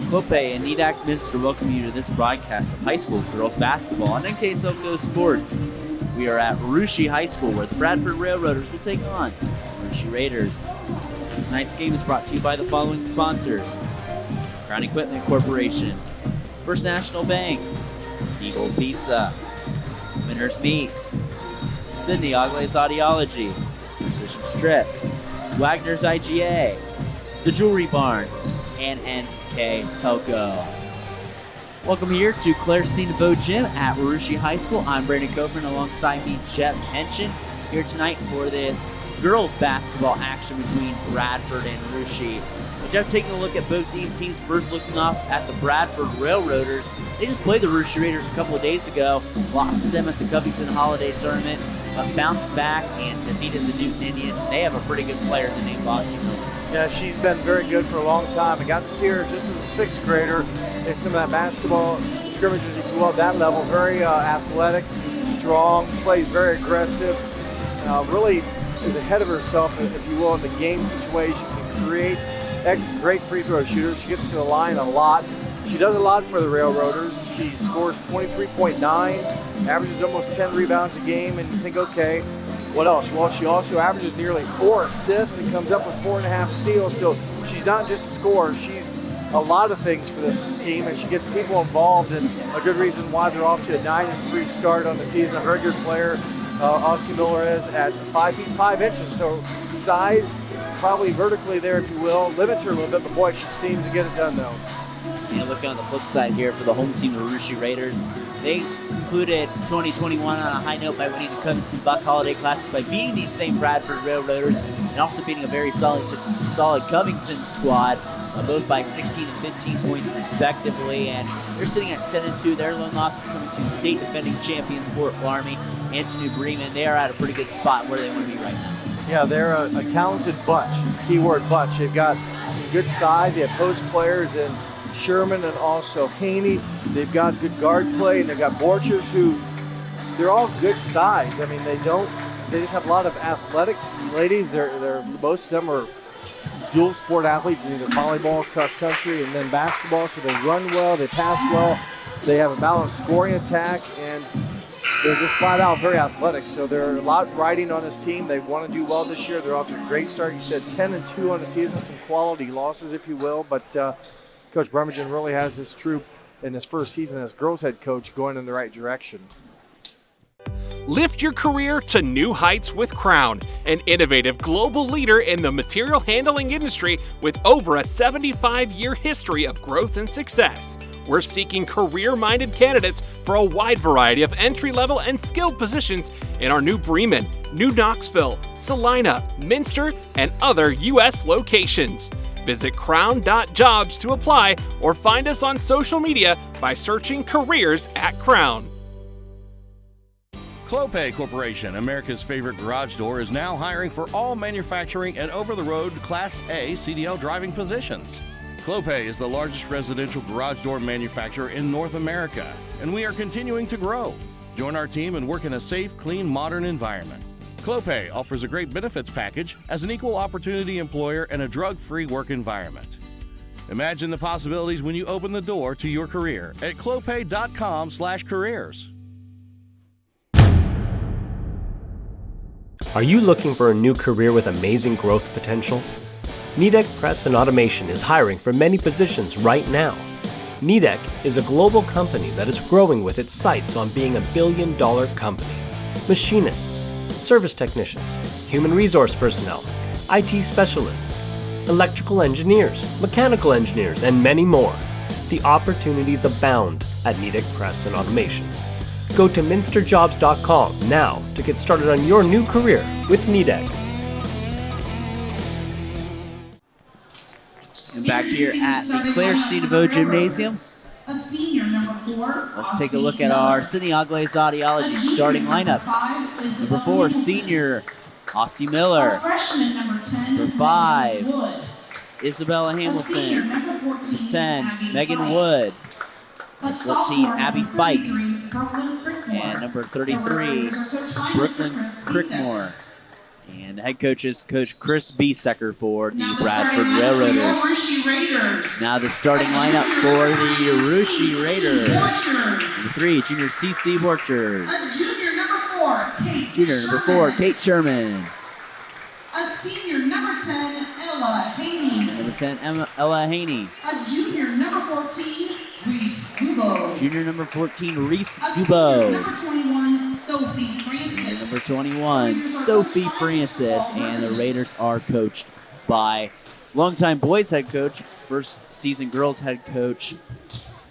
Clope and Nedak Minster welcome you to this broadcast of high school girls basketball on NKTelco Sports. We are at Varsity High School where the Bradford Railroaders will take on Varsity Raiders. Tonight's game is brought to you by the following sponsors: Crown Equipment Corporation, First National Bank, Eagle Pizza, Winners Meats, Sydney Oglaze Audiology, Precision Strip, Wagner's IGA, The Jewelry Barn, and NKTelco. Welcome here to Claire C. DeVoe Gym at Varsity High School. I'm Brandon Coburn alongside me, Jeff Henson, here tonight for this girls basketball action between Bradford and Varsity. Jeff, taking a look at both these teams, first looking up at the Bradford Railroaders. They just played the Varsity Raiders a couple of days ago, lost to them at the Covington Holiday Tournament, but bounced back and defeated the Newton Indians. They have a pretty good player in the name of Austin Miller. Yeah, she's been very good for a long time. I got to see her just as a sixth grader in some of that basketball scrimmages, if you will, at that level. Very athletic, strong, plays very aggressive, really is ahead of herself, if you will, in the game situation, can create great free throw shooter. She gets to the line a lot. She does a lot for the Railroaders. She scores 23.9, averages almost 10 rebounds a game, and you think, okay, what else? Well, she also averages nearly 4 assists and comes up with 4.5 steals. So she's not just a scorer. She's a lot of things for this team, and she gets people involved, and a good reason why they're off to a 9-3 start on the season. A very good player, Austin Miller is at 5 feet 5 inches. So size, probably vertically there, if you will, limits her a little bit, but boy, she seems to get it done though. And looking on the flip side here for the home team, the Varsity Raiders, they concluded 2021 on a high note by winning the Covington Buck Holiday Classic by beating these same Bradford Railroaders and also beating a very solid Covington squad, both by 16 and 15 points respectively. And they're sitting at 10-2. Their lone loss is coming to state defending champions Fort Laramie and to New Bremen. They are at a pretty good spot where they want to be right now. Yeah, they're a talented bunch. Keyword bunch. They've got some good size. They have post players in Sherman and also Haney. They've got good guard play, and they've got Borchers, who they're all good size. I mean, they just have a lot of athletic ladies. They're most of them are dual sport athletes in either volleyball, cross country, and then basketball. So they run well, they pass well, they have a balanced scoring attack, and they're just flat out very athletic. So there are a lot riding on this team. They want to do well this year. They're off to a great start. You said 10-2 on the season, some quality losses, if you will, but Coach Brummagen really has this troop in his first season as girls head coach going in the right direction. Lift your career to new heights with Crown, an innovative global leader in the material handling industry with over a 75-year history of growth and success. We're seeking career-minded candidates for a wide variety of entry-level and skilled positions in our New Bremen, New Knoxville, Salina, Minster, and other U.S. locations. Visit crown.jobs to apply or find us on social media by searching Careers at Crown. Clope Corporation, America's favorite garage door, is now hiring for all manufacturing and over-the-road Class A CDL driving positions. Clope is the largest residential garage door manufacturer in North America, and we are continuing to grow. Join our team and work in a safe, clean, modern environment. Clope offers a great benefits package as an equal opportunity employer and a drug-free work environment. Imagine the possibilities when you open the door to your career at clope.com/careers. Are you looking for a new career with amazing growth potential? Nedak Press and Automation is hiring for many positions right now. Nedak is a global company that is growing with its sights on being a billion-dollar company. Machinists, service technicians, human resource personnel, IT specialists, electrical engineers, mechanical engineers, and many more. The opportunities abound at Nedak Press and Automation. Go to minsterjobs.com now to get started on your new career with Nedak. And back here at the Claire C. DeVoe Gymnasium, A senior, number 4. let's take a look at our Sydney Oglaze Audiology starting lineups. Number 4, senior Austin Miller. Freshman, number 10. Number 5, Wood. Isabella Senior, Hamilton. number 14. 10, Abby Megan Fike. Wood. A 14, sophomore, Abby number Fike. 33, Brooklyn Crickmore. And number 33, Our Coach Finance, Brooklyn Chris Fisak. Crickmore. And the head coach is Coach Chris Biesecker for the Now the Bradford starting lineup for your Railroaders. Rushi Raiders. Now the starting lineup for the Rushi Raiders. Number Borchers. 3, junior CC Borchers. A junior number 4, Kate Junior number 4, Kate Sherman. A senior number 10, Ella Haney. Number 10, Ella Haney. A junior number 14, Reese Gubo. Junior number 14, Reese A senior Gubo. number 21, Sophie Number Francis. 21, Sophie Francis. And the Raiders are coached by longtime boys head coach, first season girls head coach,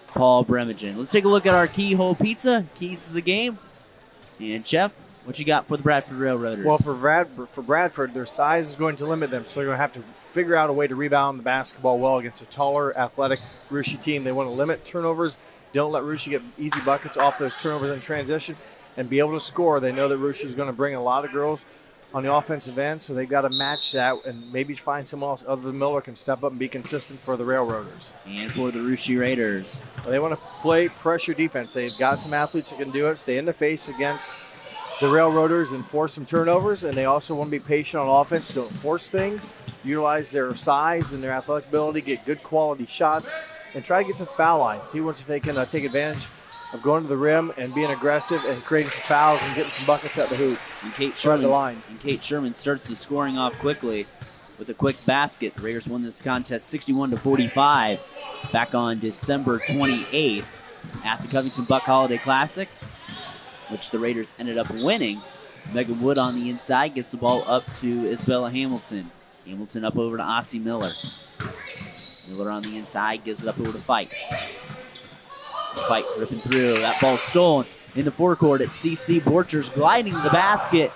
Paul Bremagen. Let's take a look at our keyhole pizza, keys to the game. And Jeff, what you got for the Bradford Railroaders? Well, for Bradford, their size is going to limit them, so they're going to have to figure out a way to rebound the basketball well against a taller, athletic Rushi team. They want to limit turnovers. Don't let Rushi get easy buckets off those turnovers in transition and be able to score. They know that Rushi is going to bring a lot of girls on the offensive end, so they've got to match that and maybe find someone else other than Miller can step up and be consistent for the Railroaders. And for the Rushi Raiders, They want to play pressure defense. They've got some athletes that can do it, stay in the face against the Railroaders and force some turnovers, and they also want to be patient on offense. Don't force things. Utilize their size and their athletic ability, get good quality shots, and try to get to the foul line. See once if they can take advantage of going to the rim and being aggressive and creating some fouls and getting some buckets at the hoop. and Kate Right at the line. Sherman starts the scoring off quickly with a quick basket. The Raiders won this contest 61-45 back on December 28th at the Covington Buck Holiday Classic, which the Raiders ended up winning. Megan Wood on the inside gets the ball up to Isabella Hamilton. Hamilton up over to Ostie Miller. Miller on the inside gives it up over to Fike. Fike ripping through. That ball stolen in the forecourt at CC Borchers, gliding to the basket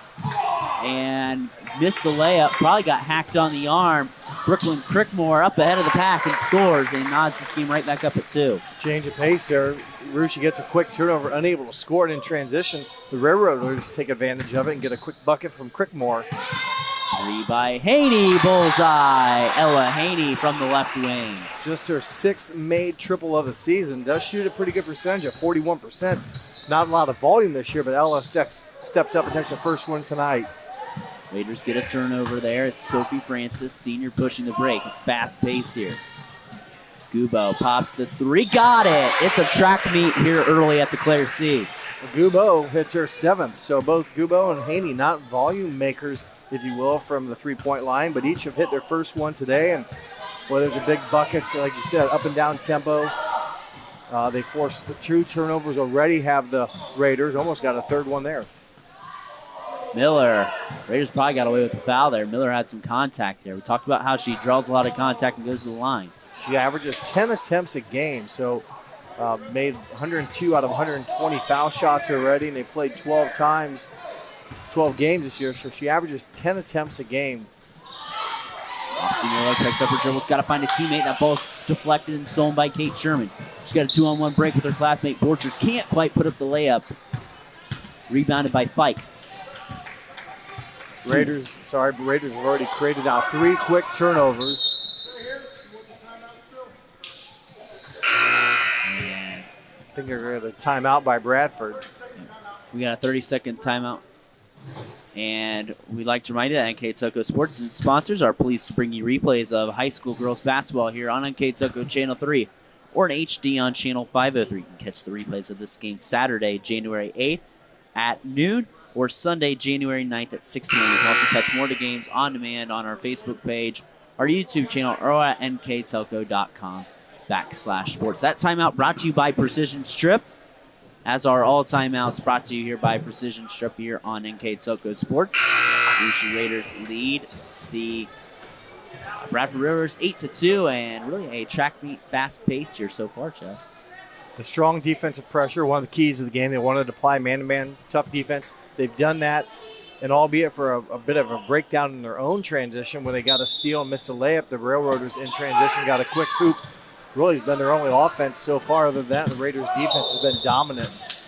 and missed the layup. Probably got hacked on the arm. Brooklyn Crickmore up ahead of the pack and scores and nods this game right back up at 2. Change of pace there. Rushi gets a quick turnover, unable to score it in transition. The Railroaders take advantage of it and get a quick bucket from Crickmore. 3 by Haney, bullseye. Ella Haney from the left wing. Just her 6th made triple of the season. Does shoot a pretty good percentage at 41%. Not a lot of volume this year, but Ella steps up and takes the first one tonight. Raiders get a turnover there. It's Sophie Francis, senior, pushing the break. It's fast pace here. Gubo pops the 3. Got it. It's a track meet here early at the Claire C. Gubo hits her 7th. So both Gubo and Haney not volume makers, if you will, from the three-point line, but each have hit their first one today. And, well, there's a big buckets, like you said, up and down tempo. They forced the 2 turnovers already, have the Raiders. Almost got a third one there. Miller. Raiders probably got away with the foul there. Miller had some contact there. We talked about how she draws a lot of contact and goes to the line. She averages 10 attempts a game, so made 102 out of 120 foul shots already, and they played 12 games this year, so she averages 10 attempts a game. Ostie Miller picks up her dribbles, got to find a teammate. That ball's deflected and stolen by Kate Sherman. She's got a 2-on-1 break with her classmate Borchers. Can't quite put up the layup. Rebounded by Fike. Raiders have already created now 3 quick turnovers. And I think they're going to timeout by Bradford. we got a 30-second timeout. And we'd like to remind you that NKTelco Sports and sponsors are pleased to bring you replays of high school girls basketball here on NKTelco Channel 3 or in HD on Channel 503. You can catch the replays of this game Saturday, January 8th at noon or Sunday, January 9th at 6 p.m. You can also catch more of the games on demand on our Facebook page, our YouTube channel, or at nktelco.com/sports. That timeout brought to you by Precision Strip. As are all timeouts brought to you here by Precision Strip here on NKTelco Sports. Rushi Raiders lead the Bradford Railroaders 8-2, and really a track meet fast pace here so far, Jeff. The strong defensive pressure, one of the keys of the game. They wanted to apply man-to-man tough defense. They've done that, and albeit for a bit of a breakdown in their own transition when they got a steal and missed a layup, the Railroaders in transition got a quick hoop. Really has been their only offense so far. Other than that, the Raiders' defense has been dominant.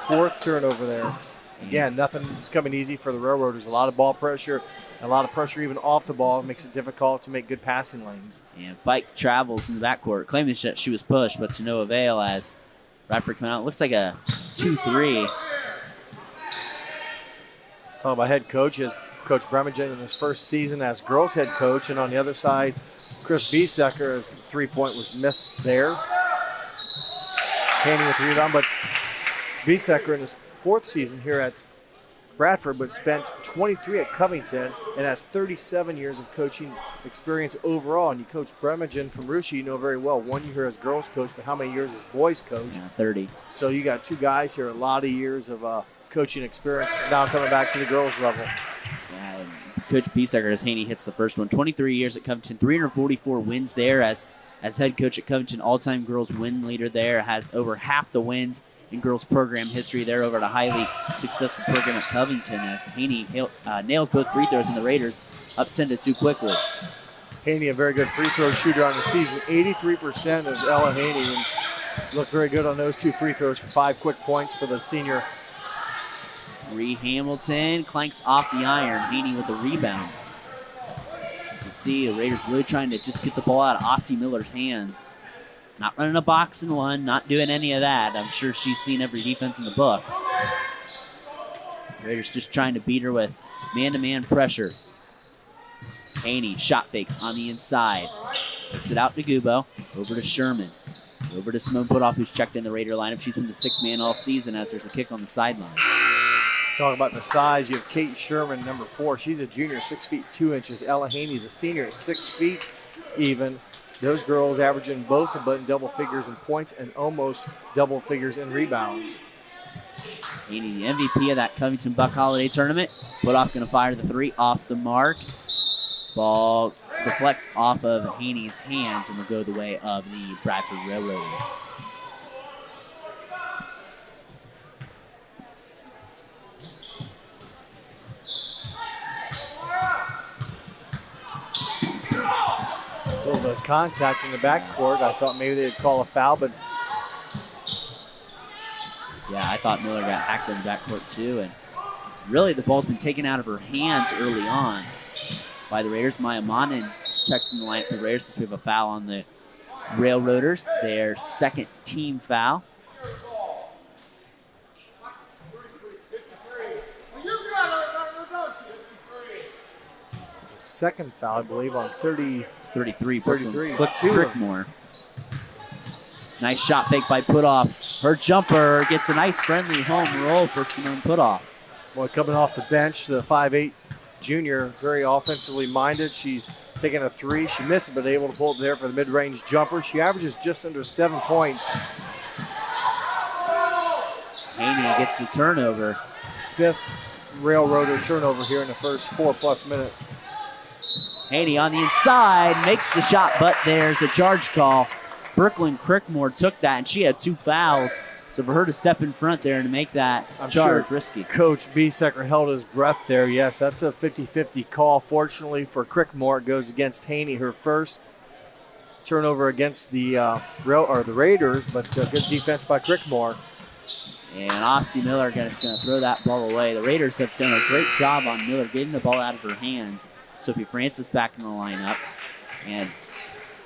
4th turnover there. Again, nothing's coming easy for the Railroaders. A lot of ball pressure, and a lot of pressure even off the ball. It makes it difficult to make good passing lanes. And Fike travels in the backcourt, claiming that she was pushed, but to no avail as Bradford coming out. It looks like a 2-3. Talking about head coach, his Coach Bremergen in his first season as girls head coach. And on the other side, Chris Biesecker, his 3-point was missed there. Haney with the rebound, but Biesecker in his 4th season here at Bradford, but spent 23 at Covington and has 37 years of coaching experience overall. And you coach Bremergen from Russia, you know very well. 1 year as girls coach, but how many years as boys coach? Yeah, 30. So you got 2 guys here, a lot of years of coaching experience, now coming back to the girls level. Yeah, and Coach Biesecker, as Haney hits the first one, 23 years at Covington, 344 wins there as head coach at Covington, all-time girls win leader there, has over half the wins in girls program history there over at a highly successful program at Covington, as Haney nails both free throws, and the Raiders up 10-2 quickly. Haney, a very good free throw shooter on the season. 83% is Ella Haney, and looked very good on those 2 free throws for 5 quick points for the senior. Bree Hamilton clanks off the iron. Haney with the rebound. You see the Raiders really trying to just get the ball out of Ostie Miller's hands. Not running a box and one, not doing any of that. I'm sure she's seen every defense in the book. Raiders just trying to beat her with man-to-man pressure. Haney shot fakes on the inside. Takes it out to Gubo. Over to Sherman. Over to Simone Putoff, who's checked in the Raider lineup. She's been the 6th man all season as there's a kick on the sideline. Talking about the size, you have Kate Sherman, number 4. She's a junior, 6 feet 2 inches. Ella Haney's a senior, 6 feet even. Those girls averaging both in double figures in points and almost double figures in rebounds. Haney, the MVP of that Covington Buck Holiday Tournament. Putoff going to fire the 3 off the mark. Ball deflects off of Haney's hands and will go the way of the Bradford Railroaders. A little bit of contact in the backcourt. I thought maybe they'd call a foul, but yeah, I thought Miller got hacked in the backcourt too. And really, the ball's been taken out of her hands early on by the Raiders. Maya Monin checks in the line for the Raiders since we have a foul on the Railroaders. Their 2nd team foul. it's a 2nd foul, I believe, on 33. 33. Two. Crickmore. Nice shot fake by Putoff. Her jumper gets a nice friendly home roll for Simone Putoff. Boy, coming off the bench, the 5'8" junior, very offensively minded. She's taking a 3. She missed it, but able to pull it there for the mid-range jumper. She averages just under 7 points. Haney gets the turnover. 5th Railroader turnover here in the first 4+ minutes. Haney on the inside makes the shot, but there's a charge call. Brooklyn Crickmore took that, and she had 2 fouls. So for her to step in front there and to make that charge risky. Coach Biesecker held his breath there. Yes, that's a 50-50 call. Fortunately for Crickmore, it goes against Haney, her first turnover against the Raiders, but good defense by Crickmore. And Ostie Miller is going to throw that ball away. The Raiders have done a great job on Miller getting the ball out of her hands. Sophie Francis back in the lineup. And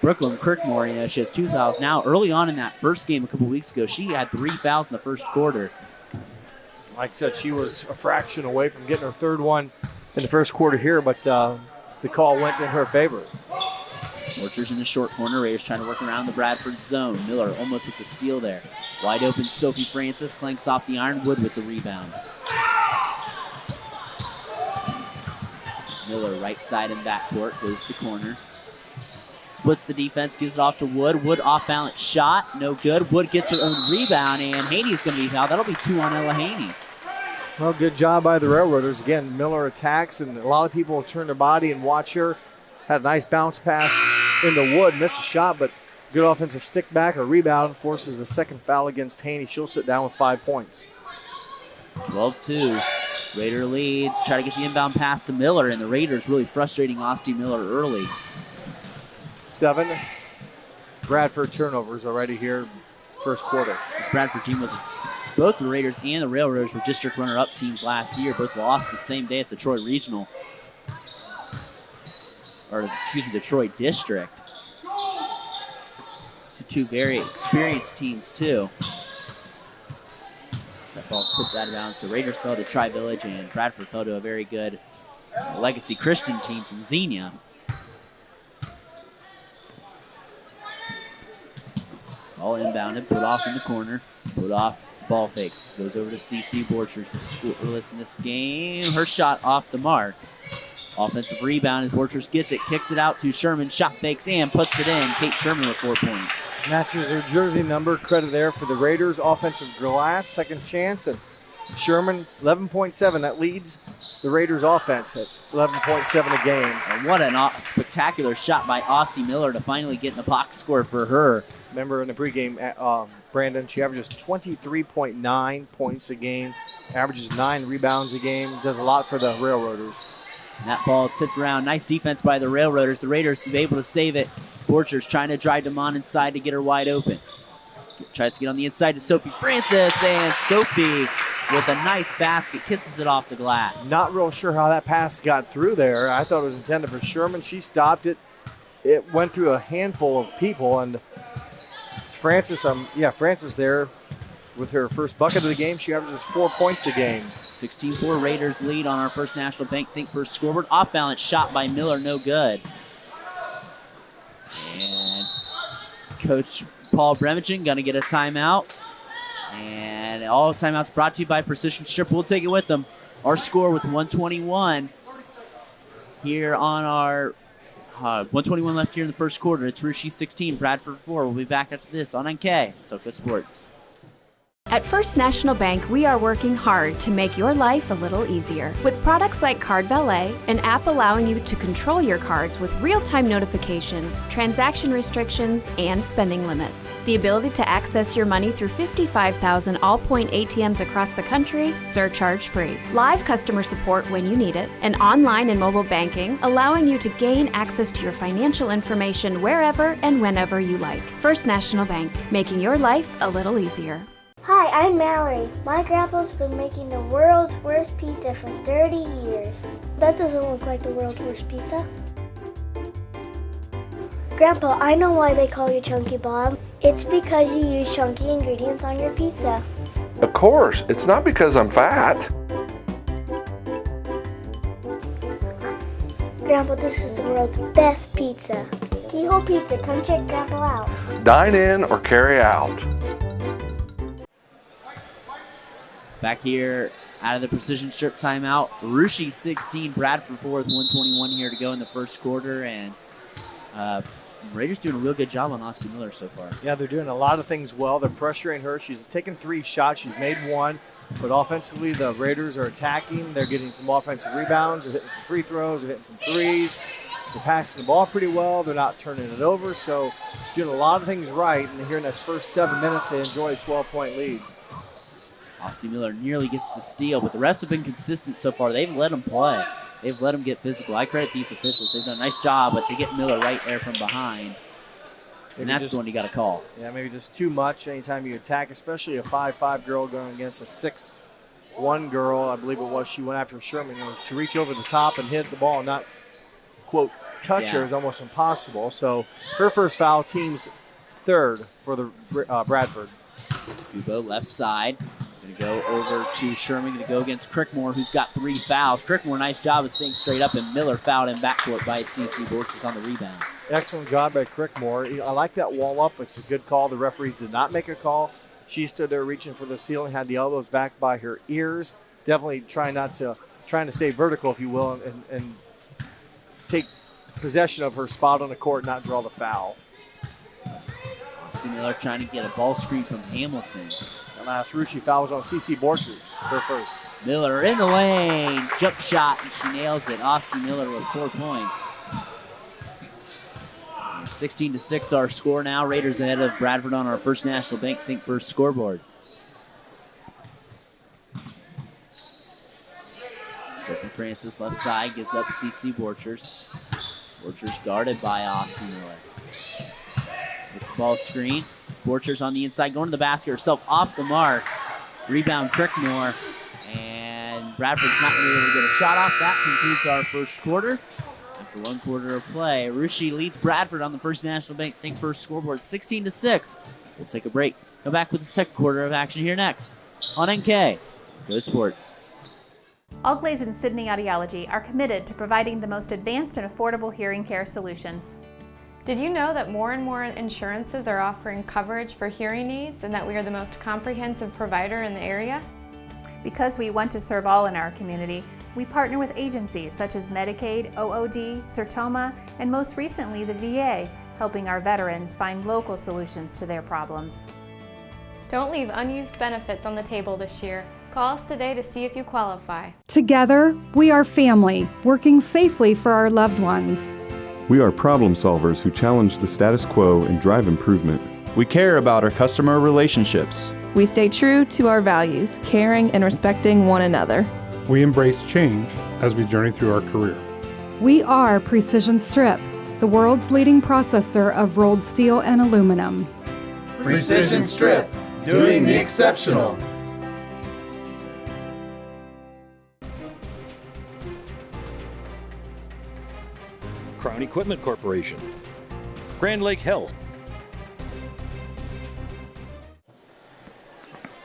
Brooklyn Crickmore, she has 2 fouls now. Early on in that first game a couple weeks ago, she had 3 fouls in the first quarter. Like I said, she was a fraction away from getting her 3rd one in the first quarter here, but the call went in her favor. Orchard's in the short corner. Raiders trying to work around the Bradford zone. Miller almost with the steal there. Wide open Sophie Francis clanks off the iron. Wood with the rebound. Miller right side in backcourt, goes to corner. Splits the defense, gives it off to Wood. Wood off balance shot, no good. Wood gets her own rebound, and Haney's going to be fouled. That'll be 2 on Ella Haney. Well, good job by the Railroaders. Again, Miller attacks, and a lot of people turn their body and watch her. Had a nice bounce pass into Wood, missed a shot, but good offensive stick back or rebound, forces the 2nd foul against Haney. She'll sit down with 5 points. 12-2. Raider lead. Try to get the inbound pass to Miller, and the Raiders really frustrating Ostie Miller early. 7 Bradford turnovers already here first quarter. This Bradford team was both the Raiders and the Railroaders were district runner-up teams last year. Both lost the same day at the Troy Regional. The Troy District. So 2 very experienced teams, too. That ball tipped out of bounds. The Raiders fell to Tri-Village, and Bradford fell to a very good a Legacy Christian team from Xenia. Ball inbounded, put off in the corner, put off, ball fakes. Goes over to CC Borchers, the scoreless in this game. Her shot off the mark. Offensive rebound as Borchers gets it, kicks it out to Sherman, shot fakes and puts it in. Kate Sherman with 4 points. Matches her jersey number, credit there for the Raiders. Offensive glass, second chance, and Sherman, 11.7. That leads the Raiders offense at 11.7 a game. And what a spectacular shot by Austin Miller to finally get in the box score for her. Remember in the pregame, Brandon, she averages 23.9 points a game, averages 9 rebounds a game, does a lot for the Railroaders. And that ball tipped around. Nice defense by the Railroaders. The Raiders be able to save it. Borchers trying to drive Damon inside to get her wide open. Tries to get on the inside to Sophie Francis, and Sophie with a nice basket kisses it off the glass. Not real sure how that pass got through there. I thought it was intended for Sherman. She stopped it. It went through a handful of people, and Francis there with her first bucket of the game. She averages 4 points a game. 16-4 Raiders lead on our First National Bank Think First scoreboard. Off balance shot by Miller, no good. And Coach Paul Bremingen going to get a timeout. And all timeouts brought to you by Precision Strip. We'll take it with them. Our score with 121 here on our 121 left here in the first quarter. It's Rushi 16, Bradford 4. We'll be back after this on NKTelco Sports. At First National Bank, we are working hard to make your life a little easier. With products like Card Valet, an app allowing you to control your cards with real-time notifications, transaction restrictions, and spending limits. The ability to access your money through 55,000 all-point ATMs across the country, surcharge-free. Live customer support when you need it. And online and mobile banking, allowing you to gain access to your financial information wherever and whenever you like. First National Bank, making your life a little easier. Hi, I'm Mallory. My grandpa's been making the world's worst pizza for 30 years. That doesn't look like the world's worst pizza. Grandpa, I know why they call you Chunky Bob. It's because you use chunky ingredients on your pizza. Of course, it's not because I'm fat. Grandpa, this is the world's best pizza. Keyhole Pizza, come check Grandpa out. Dine in or carry out. Back here out of the Precision Strip timeout. Rushi 16, Bradford 4 with 121 here to go in the first quarter. And Raiders doing a real good job on Austin Miller so far. Yeah, they're doing a lot of things well. They're pressuring her. She's taken 3 shots. She's made 1. But offensively, the Raiders are attacking. They're getting some offensive rebounds. They're hitting some free throws. They're hitting some threes. They're passing the ball pretty well. They're not turning it over. So doing a lot of things right. And here in this first 7 minutes, they enjoy a 12-point lead. Austin Miller nearly gets the steal, but the rest have been consistent so far. They've let him play. They've let him get physical. I credit these officials. They've done a nice job, but they get Miller right there from behind. And that's the one you got to call. Yeah, maybe just too much anytime you attack, especially a 5'5" girl going against a 6'1" girl. I believe it was. She went after Sherman. To reach over the top and hit the ball and not, quote, touch her is almost impossible. So her first foul, team's third for the Bradford. Ubo left side. Going to go over to Sherman. Going to go against Crickmore, who's got 3 fouls. Crickmore, nice job of staying straight up, and Miller fouled in backcourt by CC Borchers on the rebound. Excellent job by Crickmore. I like that wall up. It's a good call. The referees did not make a call. She stood there reaching for the ceiling, had the elbows back by her ears. Definitely trying to stay vertical, if you will, and take possession of her spot on the court, not draw the foul. Austin Miller trying to get a ball screen from Hamilton. The last Rushi foul was on CC Borchers, her first. Miller in the lane, jump shot, and she nails it. Austin Miller with 4 points. 16-6 our score now. Raiders ahead of Bradford on our First National Bank Think First scoreboard. Sophie Francis left side gives up CC Borchers. Borchers guarded by Austin Miller. It's a ball screen. Borchers on the inside, going to the basket herself, off the mark. Rebound Crickmore, and Bradford's not going to be able to get a shot off. That concludes our first quarter. After 1 quarter of play, Rushi leads Bradford on the First National Bank Think First scoreboard, 16-6. We'll take a break. Come back with the second quarter of action here next on NKTelco Sports. Allglaze and Sydney Audiology are committed to providing the most advanced and affordable hearing care solutions. Did you know that more and more insurances are offering coverage for hearing aids and that we are the most comprehensive provider in the area? Because we want to serve all in our community, we partner with agencies such as Medicaid, OOD, Sertoma, and most recently the VA, helping our veterans find local solutions to their problems. Don't leave unused benefits on the table this year. Call us today to see if you qualify. Together, we are family, working safely for our loved ones. We are problem solvers who challenge the status quo and drive improvement. We care about our customer relationships. We stay true to our values, caring and respecting one another. We embrace change as we journey through our career. We are Precision Strip, the world's leading processor of rolled steel and aluminum. Precision Strip, doing the exceptional. Crown Equipment Corporation, Grand Lake Health.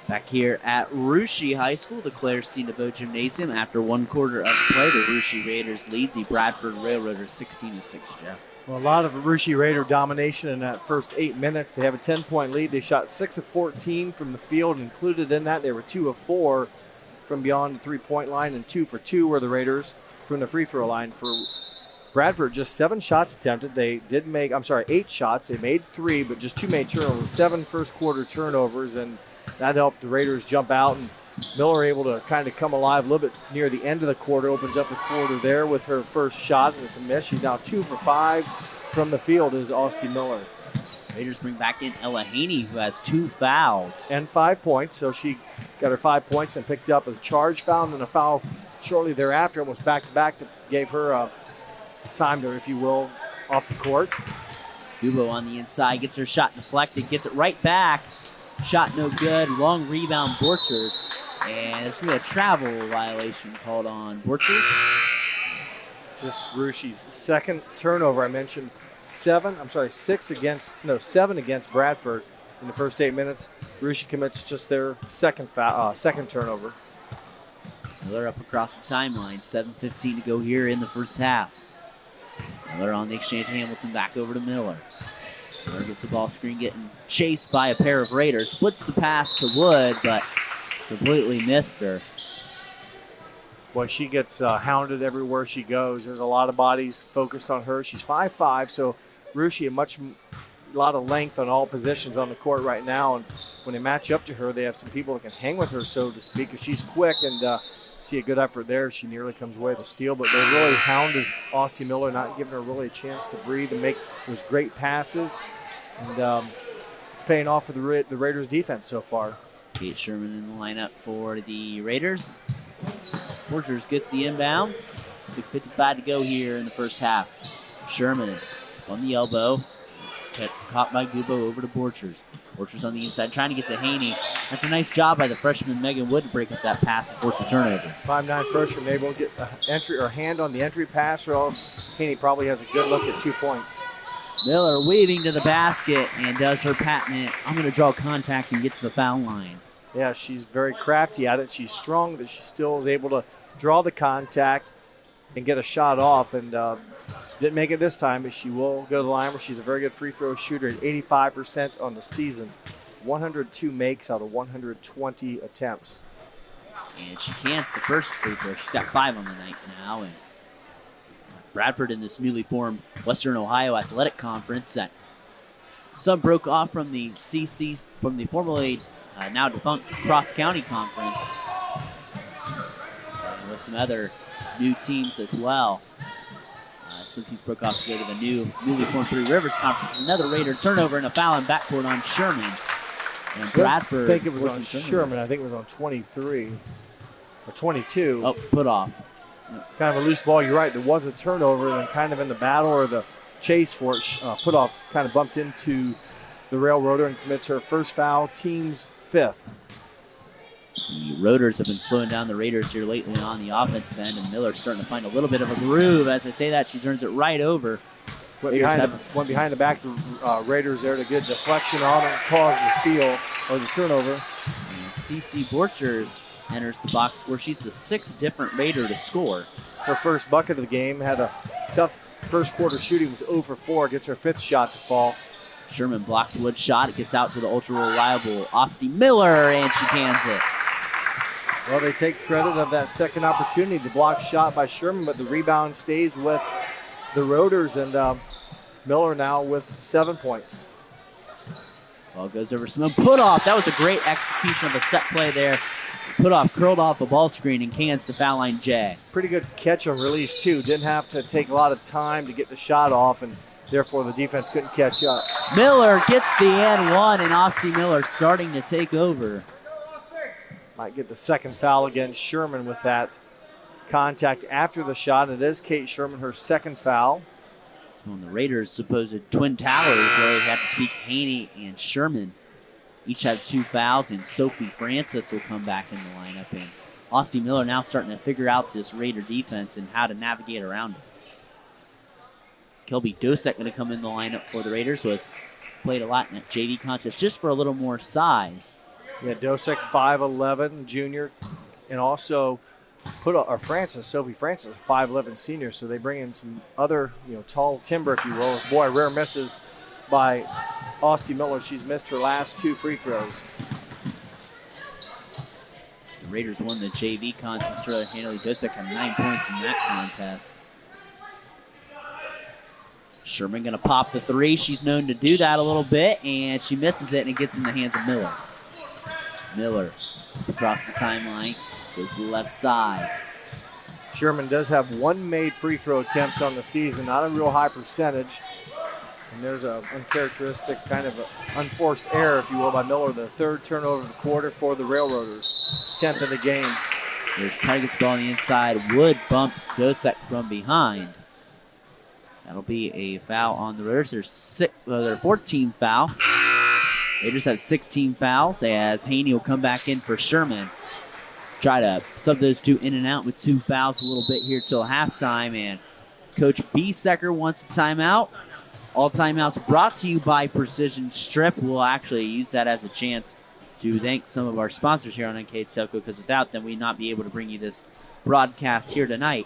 Back here at Russia High School, the Claire C. Neveau Gymnasium. After one quarter of play, the Russia Raiders lead the Bradford Railroaders 16-6, Jeff. Well, a lot of Russia Raider domination in that first 8 minutes. They have a 10-point lead. They shot 6 of 14 from the field. Included in that, they were 2 of 4 from beyond the three-point line, and 2 for 2 were the Raiders from the free throw line. For Bradford, just 7 shots attempted. They did make, 8 shots. They made 3, but just 2 made turnovers. 7 first quarter turnovers, and that helped the Raiders jump out. And Miller able to kind of come alive a little bit near the end of the quarter. Opens up the quarter there with her first shot, and it's a miss. She's now 2 for 5 from the field is Austin Miller. Raiders bring back in Ella Haney, who has 2 fouls. And 5 points, so she got her 5 points and picked up a charge foul and then a foul shortly thereafter, almost back-to-back, that gave her time to, if you will, off the court. Gubo on the inside, gets her shot deflected, gets it right back. Shot no good, long rebound Borchers. And there's going to be a travel violation called on Borchers. Just Russia's second turnover. I mentioned 7 against Bradford in the first 8 minutes. Russia commits just their second turnover. Miller up across the timeline, 7:15 to go here in the first half. Miller on the exchange, Hamilton back over to Miller. Miller gets the ball screen, getting chased by a pair of Raiders. Splits the pass to Wood, but completely missed her. Boy, she gets hounded everywhere she goes. There's a lot of bodies focused on her. She's 5'5", so Russia a lot of length on all positions on the court right now. And when they match up to her, they have some people that can hang with her, so to speak, because she's quick. And see a good effort there. She nearly comes away with a steal, but they really hounded Austin Miller, not giving her really a chance to breathe and make those great passes. And it's paying off for the Raiders' defense so far. Kate Sherman in the lineup for the Raiders. Borchers gets the inbound. 6:55 to go here in the first half. Sherman on the elbow. Caught by Gubo over to Borchers. Borchers on the inside trying to get to Haney. That's a nice job by the freshman Megan Wood to break up that pass and force a turnover. 5'9" freshman able to get entry or hand on the entry pass, or else Haney probably has a good look at 2 points. Miller weaving to the basket and does her patent. I'm going to draw contact and get to the foul line. Yeah, she's very crafty at it. She's strong, but she still is able to draw the contact and get a shot off. And she didn't make it this time, but she will go to the line where she's a very good free throw shooter at 85% on the season. 102 makes out of 120 attempts. And she cans the first free throw. She's got 5 on the night now. And Bradford in this newly formed Western Ohio Athletic Conference that some broke off from the CC, from the formerly now defunct Cross County Conference, with some other new teams as well. Some teams broke off to go to the newly formed Three Rivers Conference. Another Raider turnover and a foul in backcourt on Sherman. And Bradford. I think it was on Sherman. I think it was on 23 or 22. Oh, put off. Kind of a loose ball. You're right. There was a turnover, and then kind of in the battle or the chase for it, put off kind of bumped into the Railroader and commits her first foul, team's 5th. The Roaders have been slowing down the Raiders here lately on the offensive end, and Miller's starting to find a little bit of a groove. As I say that, she turns it right over. Went behind the back. The Raiders there to get deflection on it and cause the steal or the turnover. And CC Borchers enters the box score. She's the 6th different Raider to score. Her first bucket of the game, had a tough first quarter shooting, was 0 for 4, gets her 5th shot to fall. Sherman blocks Wood's shot. It gets out to the ultra-reliable Ostie Miller, and she cans it. Well, they take credit of that second opportunity. The block shot by Sherman, but the rebound stays with the Rotors, and Miller now with 7 points. Ball goes over Simone. Put off. That was a great execution of a set play there. Put off, curled off a ball screen, and cans the foul line J. Pretty good catch on release, too. Didn't have to take a lot of time to get the shot off, and therefore the defense couldn't catch up. Miller gets the and one, and Ostie Miller starting to take over. Might get the second foul against Sherman with that contact after the shot. It is Kate Sherman, her second foul. On the Raiders' supposed twin towers, where we have to speak Haney and Sherman. Each have 2 fouls, and Sophie Francis will come back in the lineup. And Ostie Miller now starting to figure out this Raider defense and how to navigate around it. Kelby Dosek going to come in the lineup for the Raiders. Was played a lot in that JV contest just for a little more size. Yeah, Dosek 5'11", junior, and also Sophie Francis, a 5'11" senior. So they bring in some other, tall timber, if you will. Boy, rare misses by Ostie Miller. She's missed her last 2 free throws. The Raiders won the JV contest rather handily. Dosek had 9 points in that contest. Sherman going to pop the 3. She's known to do that a little bit, and she misses it, and it gets in the hands of Miller. Miller across the timeline, goes to the left side. Sherman does have 1 made free throw attempt on the season, not a real high percentage. And there's a uncharacteristic kind of unforced error, if you will, by Miller. The 3rd turnover of the quarter for the Railroaders, 10th of the game. They're trying to get the ball on the inside. Wood bumps Dosek from behind. That'll be a foul on the Raiders. Their 14th foul. Raiders have 16 fouls as Haney will come back in for Sherman. Try to sub those 2 in and out with 2 fouls a little bit here till halftime. And Coach Biesecker wants a timeout. All timeouts brought to you by Precision Strip. We'll actually use that as a chance to thank some of our sponsors here on NKTelco, because without them, we'd not be able to bring you this broadcast here tonight.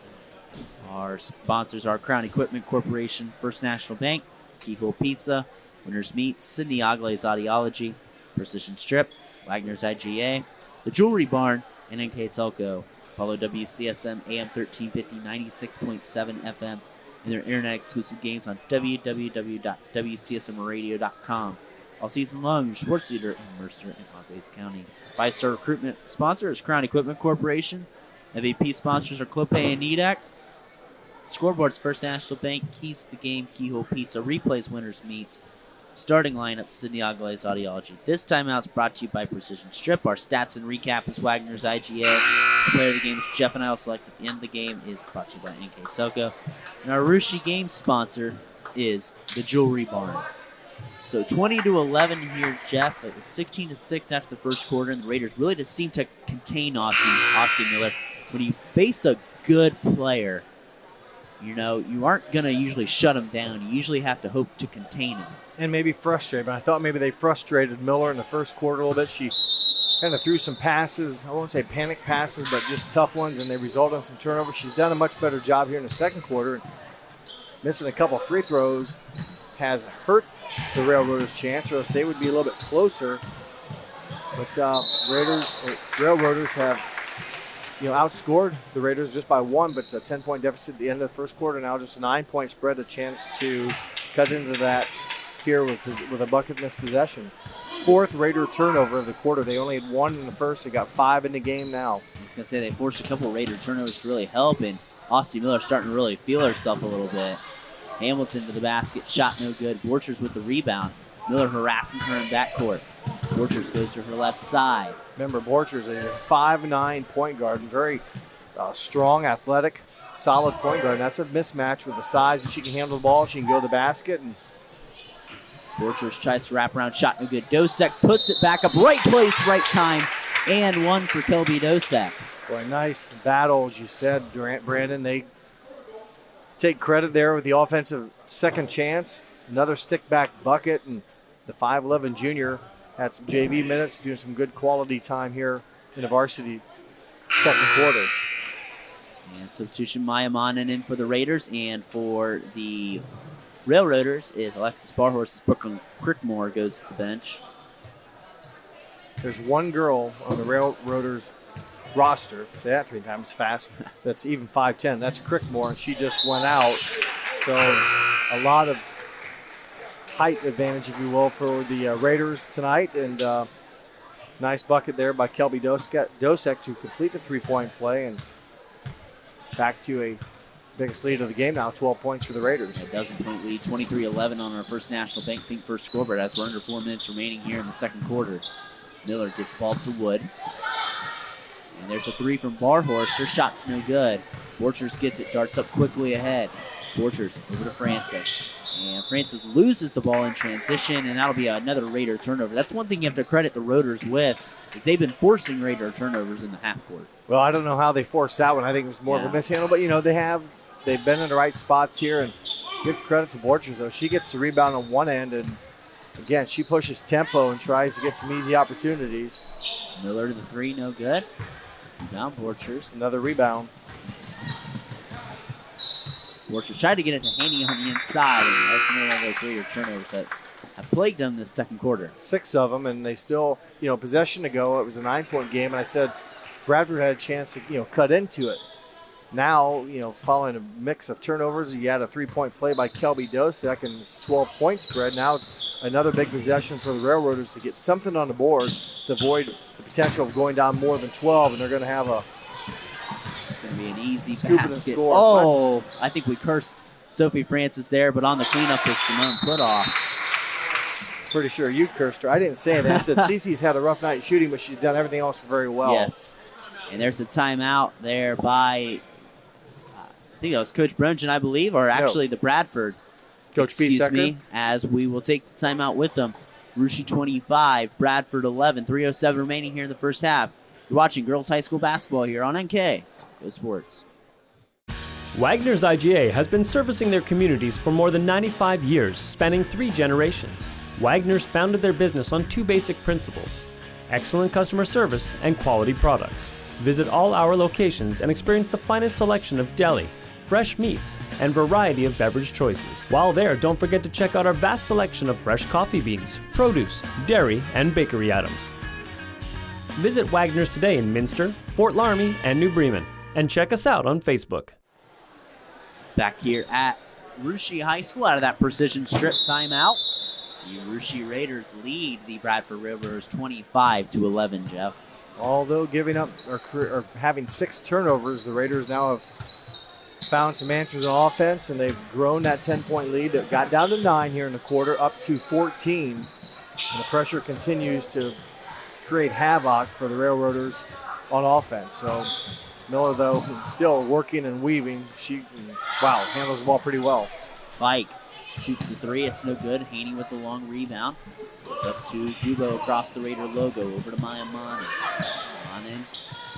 Our sponsors are Crown Equipment Corporation, First National Bank, Keyhole Pizza, Winners Meats, Sydney Agles Audiology, Precision Strip, Wagner's IGA, The Jewelry Barn, and NKTelco. Follow WCSM AM 1350, 96.7 FM, and their internet-exclusive games on www.wcsmradio.com. All season long, your sports leader in Mercer and Agles County. 5-star recruitment sponsor is Crown Equipment Corporation. MVP sponsors are Clope and Nedak. Scoreboards, First National Bank, Keys to the Game, Keyhole Pizza, Replays, Winners Meats, starting lineup, Sydney Agles Audiology. This timeout's brought to you by Precision Strip. Our stats and recap is Wagner's IGA. The player of the game is Jeff and I will select at the end of the game is brought to you by NKTelco. And our Rushi game sponsor is the Jewelry Barn. So 20-11 here, Jeff. It was 16-6 after the first quarter, and the Raiders really just seem to contain Ostie Miller. When you face a good player, you aren't going to usually shut him down. You usually have to hope to contain him. And maybe frustrate, but I thought maybe they frustrated Miller in the first quarter a little bit. She kind of threw some passes, I won't say panic passes, but just tough ones, and they resulted in some turnovers. She's done a much better job here in the second quarter. Missing a couple free throws has hurt the Railroaders' chance, or else they would be a little bit closer. But Railroaders have outscored the Raiders just by 1, but a 10-point deficit at the end of the first quarter. Now just a 9-point spread, a chance to cut into that here with a bucket missed possession. 4th Raider turnover of the quarter. They only had 1 in the first. They got 5 in the game now. I was going to say they forced a couple of Raider turnovers to really help, and Ostie Miller starting to really feel herself a little bit. Hamilton to the basket, shot no good. Borchers with the rebound. Miller harassing her in backcourt. Borchers goes to her left side. Remember, Borchers, a 5'9" point guard, and very strong, athletic, solid point guard. And that's a mismatch with the size that she can handle the ball. She can go to the basket. And Borchers tries to wrap around, shot no good. Dosek puts it back up, right place, right time, and 1 for Kelby Dosek. Boy, nice battle, as you said, Brandon. They take credit there with the offensive second chance. Another stick-back bucket, and the 5'11" junior had some JV minutes, doing some good quality time here in the varsity second quarter. And substitution Maya Monin in for the Raiders, and for the Railroaders is Alexis Barhorse. Brooklyn Crickmore goes to the bench. There's one girl on the Railroaders roster, say that 3 times fast, that's even 5'10". That's Crickmore, and she just went out. So a lot of height advantage, if you will, for the Raiders tonight. And nice bucket there by Kelby Dosek to complete the three-point play, and back to a biggest lead of the game now, 12 points for the Raiders. A dozen-point lead, 23-11 on our First National Bank Think First scoreboard as we're under 4 minutes remaining here in the second quarter. Miller gets the ball to Wood. And there's a three from Barhorse. Her shot's no good. Borchers gets it, darts up quickly ahead. Borchers over to Francis. And Francis loses the ball in transition, and that'll be another Raider turnover. That's one thing you have to credit the Raiders with, is they've been forcing Raider turnovers in the half court. Well, I don't know how they forced that one. I think it was more of a mishandle, but, they've been in the right spots here, and give credit to Borchers, though. She gets the rebound on one end, and, again, she pushes tempo and tries to get some easy opportunities. Miller to the three, no good. Rebound, Borchers. Another rebound. Borchers tried to get it to Haney on the inside, and that's another one of those Raider turnovers that have plagued them this second quarter. 6 of them, and they still, possession to go. It was a 9-point game, and I said Bradford had a chance to, cut into it. Now, following a mix of turnovers, you had a 3-point play by Kelby Dosek, and it's a 12-point spread. Now it's another big possession for the Railroaders to get something on the board to avoid the potential of going down more than 12, and they're going to have a It's going to be an easy scoop basket. and score. Oh, I think we cursed Sophie Francis there, but on the cleanup is Simone Putoff. Pretty sure you cursed her. I didn't say that. I said Cece's had a rough night shooting, but she's done everything else very well. Yes. And there's a timeout there by, I think that was Coach Brunchen, I believe, or actually the Bradford. Coach Biesecker. As we will take the timeout with them. Russia 25, Bradford 11, 3:07 remaining here in the first half. You're watching girls high school basketball here on NKTelco Sports. Wagner's IGA has been servicing their communities for more than 95 years, spanning 3 generations. Wagner's founded their business on 2 basic principles: excellent customer service and quality products. Visit all our locations and experience the finest selection of deli, fresh meats, and variety of beverage choices. While there, don't forget to check out our vast selection of fresh coffee beans, produce, dairy, and bakery items. Visit Wagner's today in Minster, Fort Laramie, and New Bremen, and check us out on Facebook. Back here at Russia High School out of that precision strip timeout. The Russia Raiders lead the Bradford Railroaders 25-11, Jeff. Although giving up or having 6 turnovers, the Raiders now have found some answers on offense, and they've grown that 10-point lead. It got down to 9 here in the quarter, up to 14. And the pressure continues to create havoc for the Railroaders on offense. So Miller, though, still working and weaving. She, handles the ball pretty well. Fike shoots the three. It's no good. Haney with the long rebound. It's up to Gubo across the Raider logo. Over to Maya Monin. Monin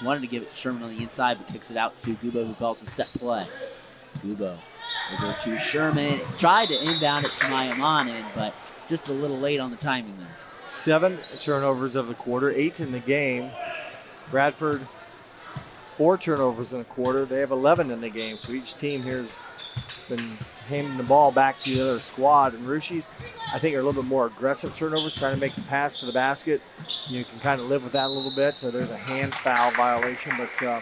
wanted to give it to Sherman on the inside, but kicks it out to Gubo, who calls a set play. Gubo over to Sherman. Tried to inbound it to Maya Monin, but just a little late on the timing there. 7 turnovers of the quarter, 8 in the game. Bradford, 4 turnovers in a quarter. They have 11 in the game, so each team here has been handing the ball back to the other squad. And Rushie's, I think, are a little bit more aggressive turnovers, trying to make the pass to the basket. You can kind of live with that a little bit. So there's a hand foul violation, but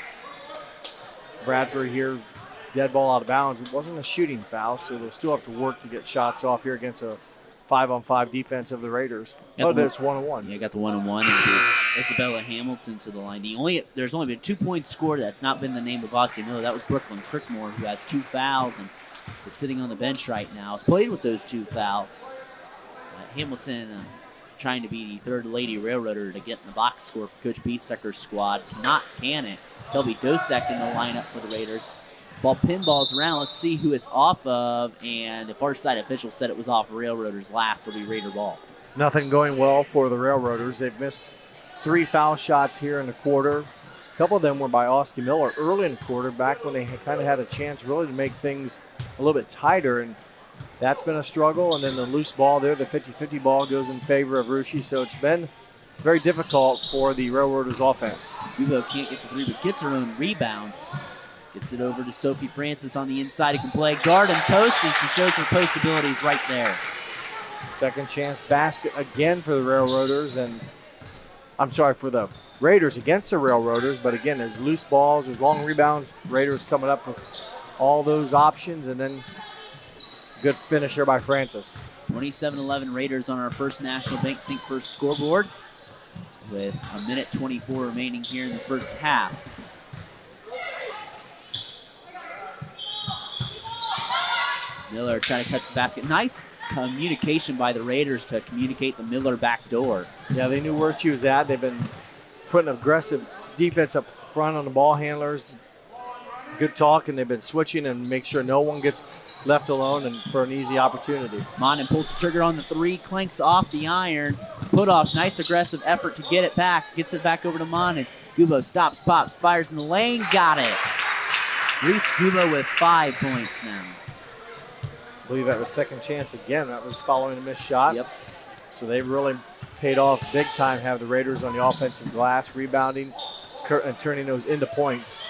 Bradford here, dead ball out of bounds. It wasn't a shooting foul, so they'll still have to work to get shots off here against a 5-on-5 defense of the Raiders. There's 1-on-1. Yeah, got the 1-on-1. Isabella Hamilton to the line. There's only been 2 points scored. That's not been the name of Austin Miller. That was Brooklyn Crickmore, who has 2 fouls and is sitting on the bench right now. Has played with those 2 fouls. Hamilton trying to be the third lady Railroader to get in the box score for Coach Biesecker's squad. Can it? Kelby Dosek in the lineup for the Raiders. Ball pinballs around. Let's see who it's off of. And the far side official said it was off Railroaders last. It'll be Raider ball. Nothing going well for the Railroaders. They've missed 3 foul shots here in the quarter. A couple of them were by Austin Miller early in the quarter, back when they kind of had a chance really to make things a little bit tighter. And that's been a struggle. And then the loose ball there, the 50-50 ball, goes in favor of Russia. So it's been very difficult for the Railroaders offense. Gubo can't get the three, but gets her own rebound. Gets it over to Sophie Francis on the inside, who can play guard and post, and she shows her post abilities right there. Second chance basket again for the Railroaders, and I'm sorry, for the Raiders against the Railroaders, but again, there's loose balls, there's long rebounds. Raiders coming up with all those options, and then good finisher by Francis. 27-11 Raiders on our First National Bank Think First scoreboard with a minute 24 remaining here in the first half. Miller trying to catch the basket. Nice communication by the Raiders to communicate the Miller back door. Yeah, they knew where she was at. They've been putting aggressive defense up front on the ball handlers. Good talk, and they've been switching and make sure no one gets left alone and for an easy opportunity. Monin pulls the trigger on the three, clanks off the iron. Put off, nice aggressive effort to get it back. Gets it back over to Monin. Gubo stops, pops, fires in the lane, got it. Reese Gubo with 5 points now. I believe that was second chance again. That was following a missed shot. Yep. So they really paid off big time, have the Raiders on the offensive glass, rebounding and turning those into points.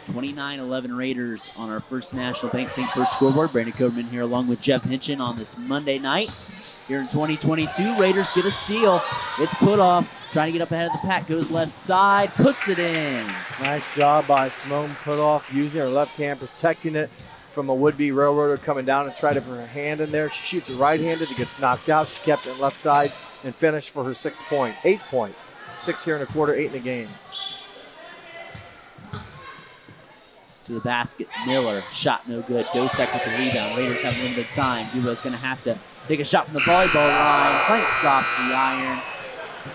29-11 Raiders on our First National Bank Think First scoreboard. Brandon Coberman here along with Jeff Hinchin on this Monday night. Here in 2022, Raiders get a steal. It's put off, trying to get up ahead of the pack, goes left side, puts it in. Nice job by Simone Putoff, using her left hand, protecting it from a would-be Railroader coming down and try to put her hand in there. She shoots it right-handed, it gets knocked out. She kept it left side and finished for her 8th point. 6 here in a quarter, 8 in the game. To the basket, Miller, shot no good. Gosek with the rebound. Raiders have limited time. Gubo's going to have to take a shot from the volleyball line. Clanks off the iron.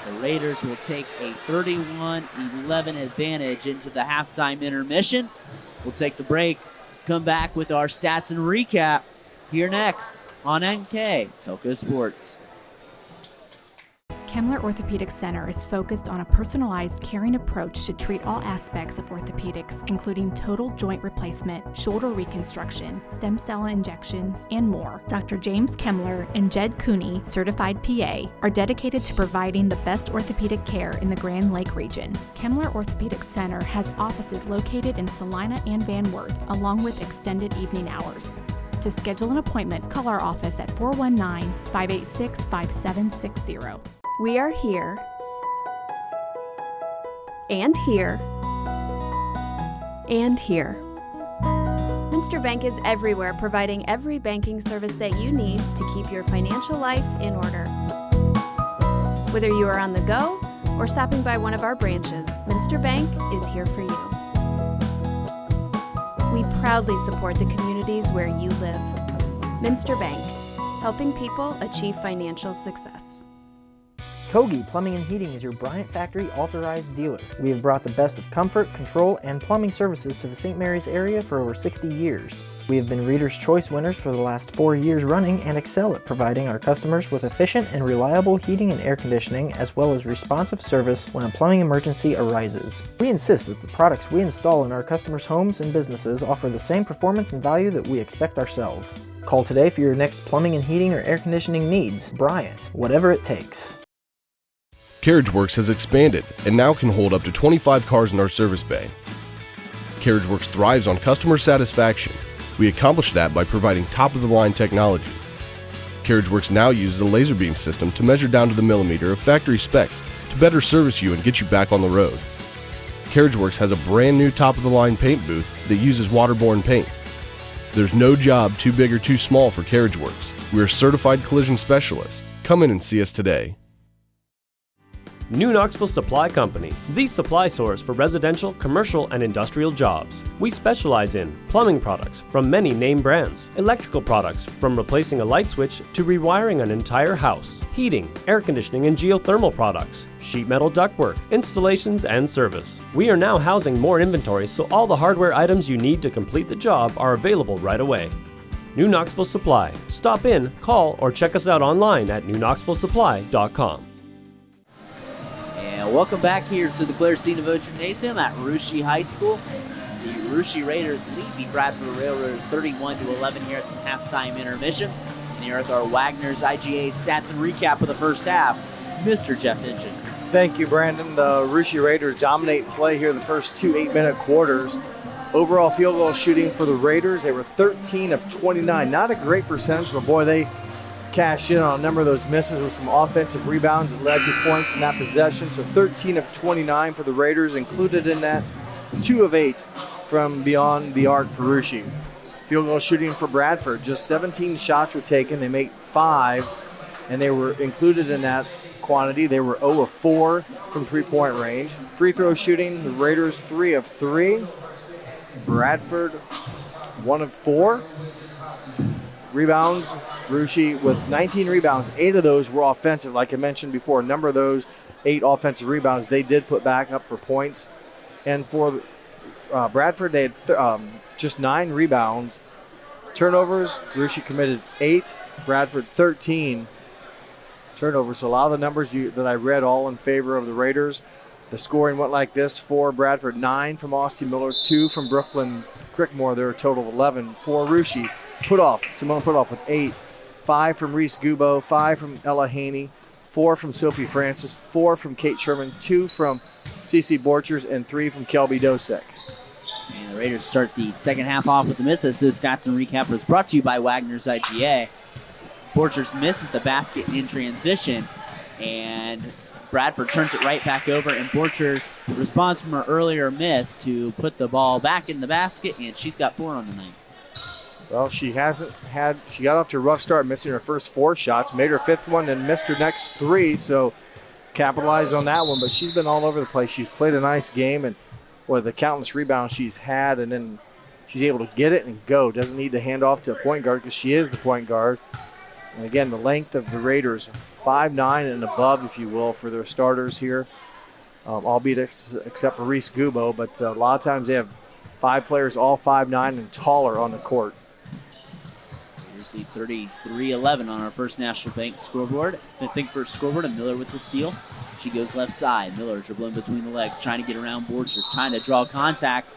The Raiders will take a 31-11 advantage into the halftime intermission. We'll take the break. Come back with our stats and recap here next on NKTelco Sports. Kemmler Orthopedic Center is focused on a personalized, caring approach to treat all aspects of orthopedics, including total joint replacement, shoulder reconstruction, stem cell injections, and more. Dr. James Kemmler and Jed Cooney, certified PA, are dedicated to providing the best orthopedic care in the Grand Lake region. Kemmler Orthopedic Center has offices located in Salina and Van Wert, along with extended evening hours. To schedule an appointment, call our office at 419-586-5760. We are here, and here, and here. Minster Bank is everywhere, providing every banking service that you need to keep your financial life in order. Whether you are on the go or stopping by one of our branches, Minster Bank is here for you. We proudly support the communities where you live. Minster Bank, helping people achieve financial success. Kogi Plumbing and Heating is your Bryant Factory authorized dealer. We have brought the best of comfort, control, and plumbing services to the St. Mary's area for over 60 years. We have been Reader's Choice winners for the last 4 years running and excel at providing our customers with efficient and reliable heating and air conditioning, as well as responsive service when a plumbing emergency arises. We insist that the products we install in our customers' homes and businesses offer the same performance and value that we expect ourselves. Call today for your next plumbing and heating or air conditioning needs. Bryant, whatever it takes. CarriageWorks has expanded and now can hold up to 25 cars in our service bay. CarriageWorks thrives on customer satisfaction. We accomplish that by providing top-of-the-line technology. CarriageWorks now uses a laser beam system to measure down to the millimeter of factory specs to better service you and get you back on the road. CarriageWorks has a brand new top-of-the-line paint booth that uses waterborne paint. There's no job too big or too small for CarriageWorks. We are certified collision specialists. Come in and see us today. New Knoxville Supply Company, the supply source for residential, commercial, and industrial jobs. We specialize in plumbing products from many name brands, electrical products from replacing a light switch to rewiring an entire house, heating, air conditioning, and geothermal products, sheet metal ductwork, installations, and service. We are now housing more inventory, so all the hardware items you need to complete the job are available right away. New Knoxville Supply. Stop in, call, or check us out online at newknoxvillesupply.com. Welcome back here to the Claire Cena Gymnasium at Russia High School. The Russia Raiders lead the Bradford Railroaders 31-11 here at the halftime intermission. And here with our Wagner's IGA stats and recap of the first half. Mr. Jeff Hitchin. Thank you, Brandon. The Russia Raiders dominate play here the first 2 8-minute quarters. Overall field goal shooting for the Raiders, they were 13 of 29. Not a great percentage, but boy, they cashed in on a number of those misses with some offensive rebounds that led to points in that possession. So 13 of 29 for the Raiders, included in that 2 of 8 from beyond the arc for Russia. Field goal shooting for Bradford, just 17 shots were taken. They made 5, and they were included in that quantity. They were 0 of 4 from three-point range. Free throw shooting, the Raiders 3 of 3. Bradford 1 of 4. Rebounds, Russia with 19 rebounds. 8 of those were offensive. Like I mentioned before, a number of those 8 offensive rebounds they did put back up for points. And for Bradford, they had just 9 rebounds. Turnovers, Russia committed 8, Bradford 13 turnovers. So a lot of the numbers that I read all in favor of the Raiders. The scoring went like this: for Bradford, 9 from Austin Miller, 2 from Brooklyn Crickmore. There were a total of 11. For Russia, Simone Putoff with 8. 5 from Reese Gubo, 5 from Ella Haney, 4 from Sophie Francis, 4 from Kate Sherman, 2 from Cece Borchers, and 3 from Kelby Dosek. And the Raiders start the second half off with the misses. This stats and recap was brought to you by Wagner's IGA. Borchers misses the basket in transition, and Bradford turns it right back over, and Borchers responds from her earlier miss to put the ball back in the basket, and she's got 4 on the night. Well, she got off to a rough start, missing her first 4 shots, made her 5th one, and missed her next 3, so capitalized on that one, but she's been all over the place. She's played a nice game, and the countless rebounds she's had, and then she's able to get it and go. Doesn't need to hand off to a point guard because she is the point guard. And again, the length of the Raiders, 5'9" and above, if you will, for their starters here, albeit except for Reese Gubo, but a lot of times they have 5 players, all 5'9" and taller on the court. We see 33-11 on our First National Bank scoreboard. First scoreboard, and Miller with the steal. She goes left side. Miller dribbling between the legs, trying to get around Borchers, trying to draw contact,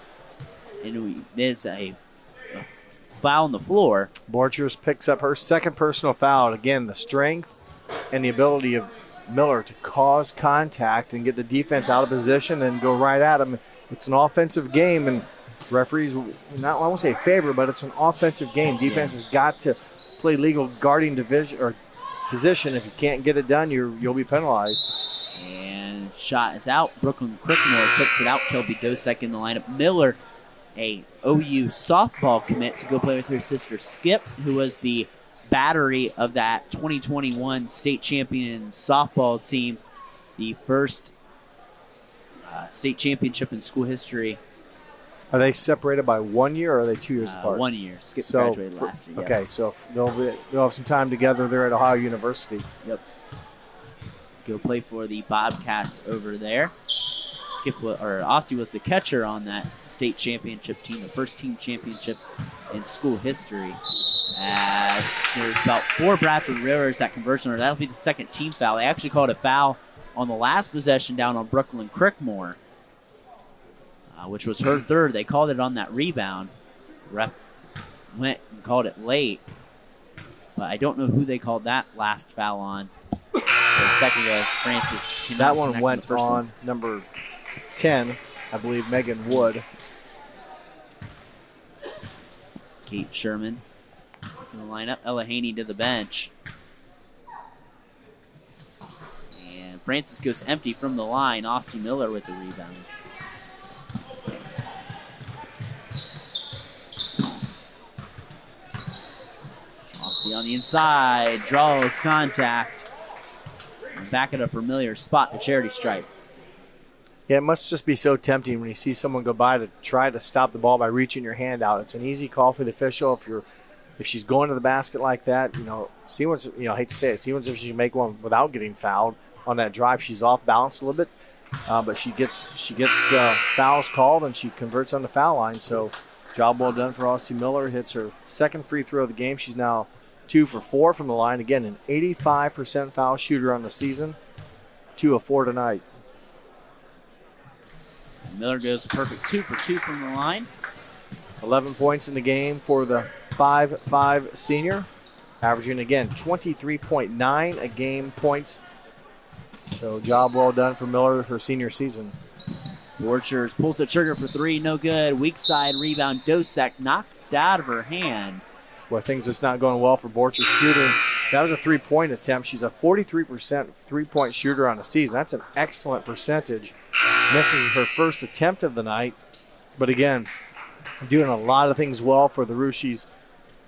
and we miss a foul on the floor. Borchers picks up her second personal foul. Again, the strength and the ability of Miller to cause contact and get the defense out of position and go right at them. It's an offensive game, and referees, I won't say favor, but it's an offensive game. Defense has got to play legal guarding division or position. If you can't get it done, you'll be penalized. And shot is out. Brooklyn Crickmore takes it out. Kelby Dosek in the lineup. Miller, a OU softball commit, to go play with her sister Skip, who was the battery of that 2021 state champion softball team, the first state championship in school history. Are they separated by 1 year, or are they 2 years apart? 1 year. Skip graduated last year. Okay, so they'll have some time together there at Ohio University. Yep. Go play for the Bobcats over there. Aussie was the catcher on that state championship team, the first team championship in school history. As there's about 4 Bradford Railroaders that conversion, or that'll be the second team foul. They actually called a foul on the last possession down on Brooklyn Crickmore, which was her third. They called it on that rebound. The ref went and called it late, but I don't know who they called that last foul on. The second was Francis. That one went on number 10, I believe, Megan Wood. Kate Sherman in the lineup. Ella Haney to the bench. And Francis goes empty from the line. Austin Miller with the rebound. Austin on the inside, draws contact. And back at a familiar spot, the charity stripe. Yeah, it must just be so tempting when you see someone go by to try to stop the ball by reaching your hand out. It's an easy call for the official if she's going to the basket like that. Seawinds, I hate to say it, Seawinds, if she can make one without getting fouled on that drive, she's off balance a little bit, but she gets the fouls called and she converts on the foul line. So job well done for Austin Miller. Hits her second free throw of the game. She's now 2 for 4 from the line. Again, an 85% foul shooter on the season. 2 of 4 tonight. Miller goes a perfect 2 for 2 from the line. 11 points in the game for the 5'5" senior. Averaging, again, 23.9 a game points So job well done for Miller her senior season. Borchers pulls the trigger for three, no good. Weak side rebound, Dosek knocked out of her hand. Well, things just not going well for Borchers shooting. That was a three-point attempt. She's a 43% three-point shooter on the season. That's an excellent percentage. Misses her first attempt of the night. But again, doing a lot of things well for the Rushi's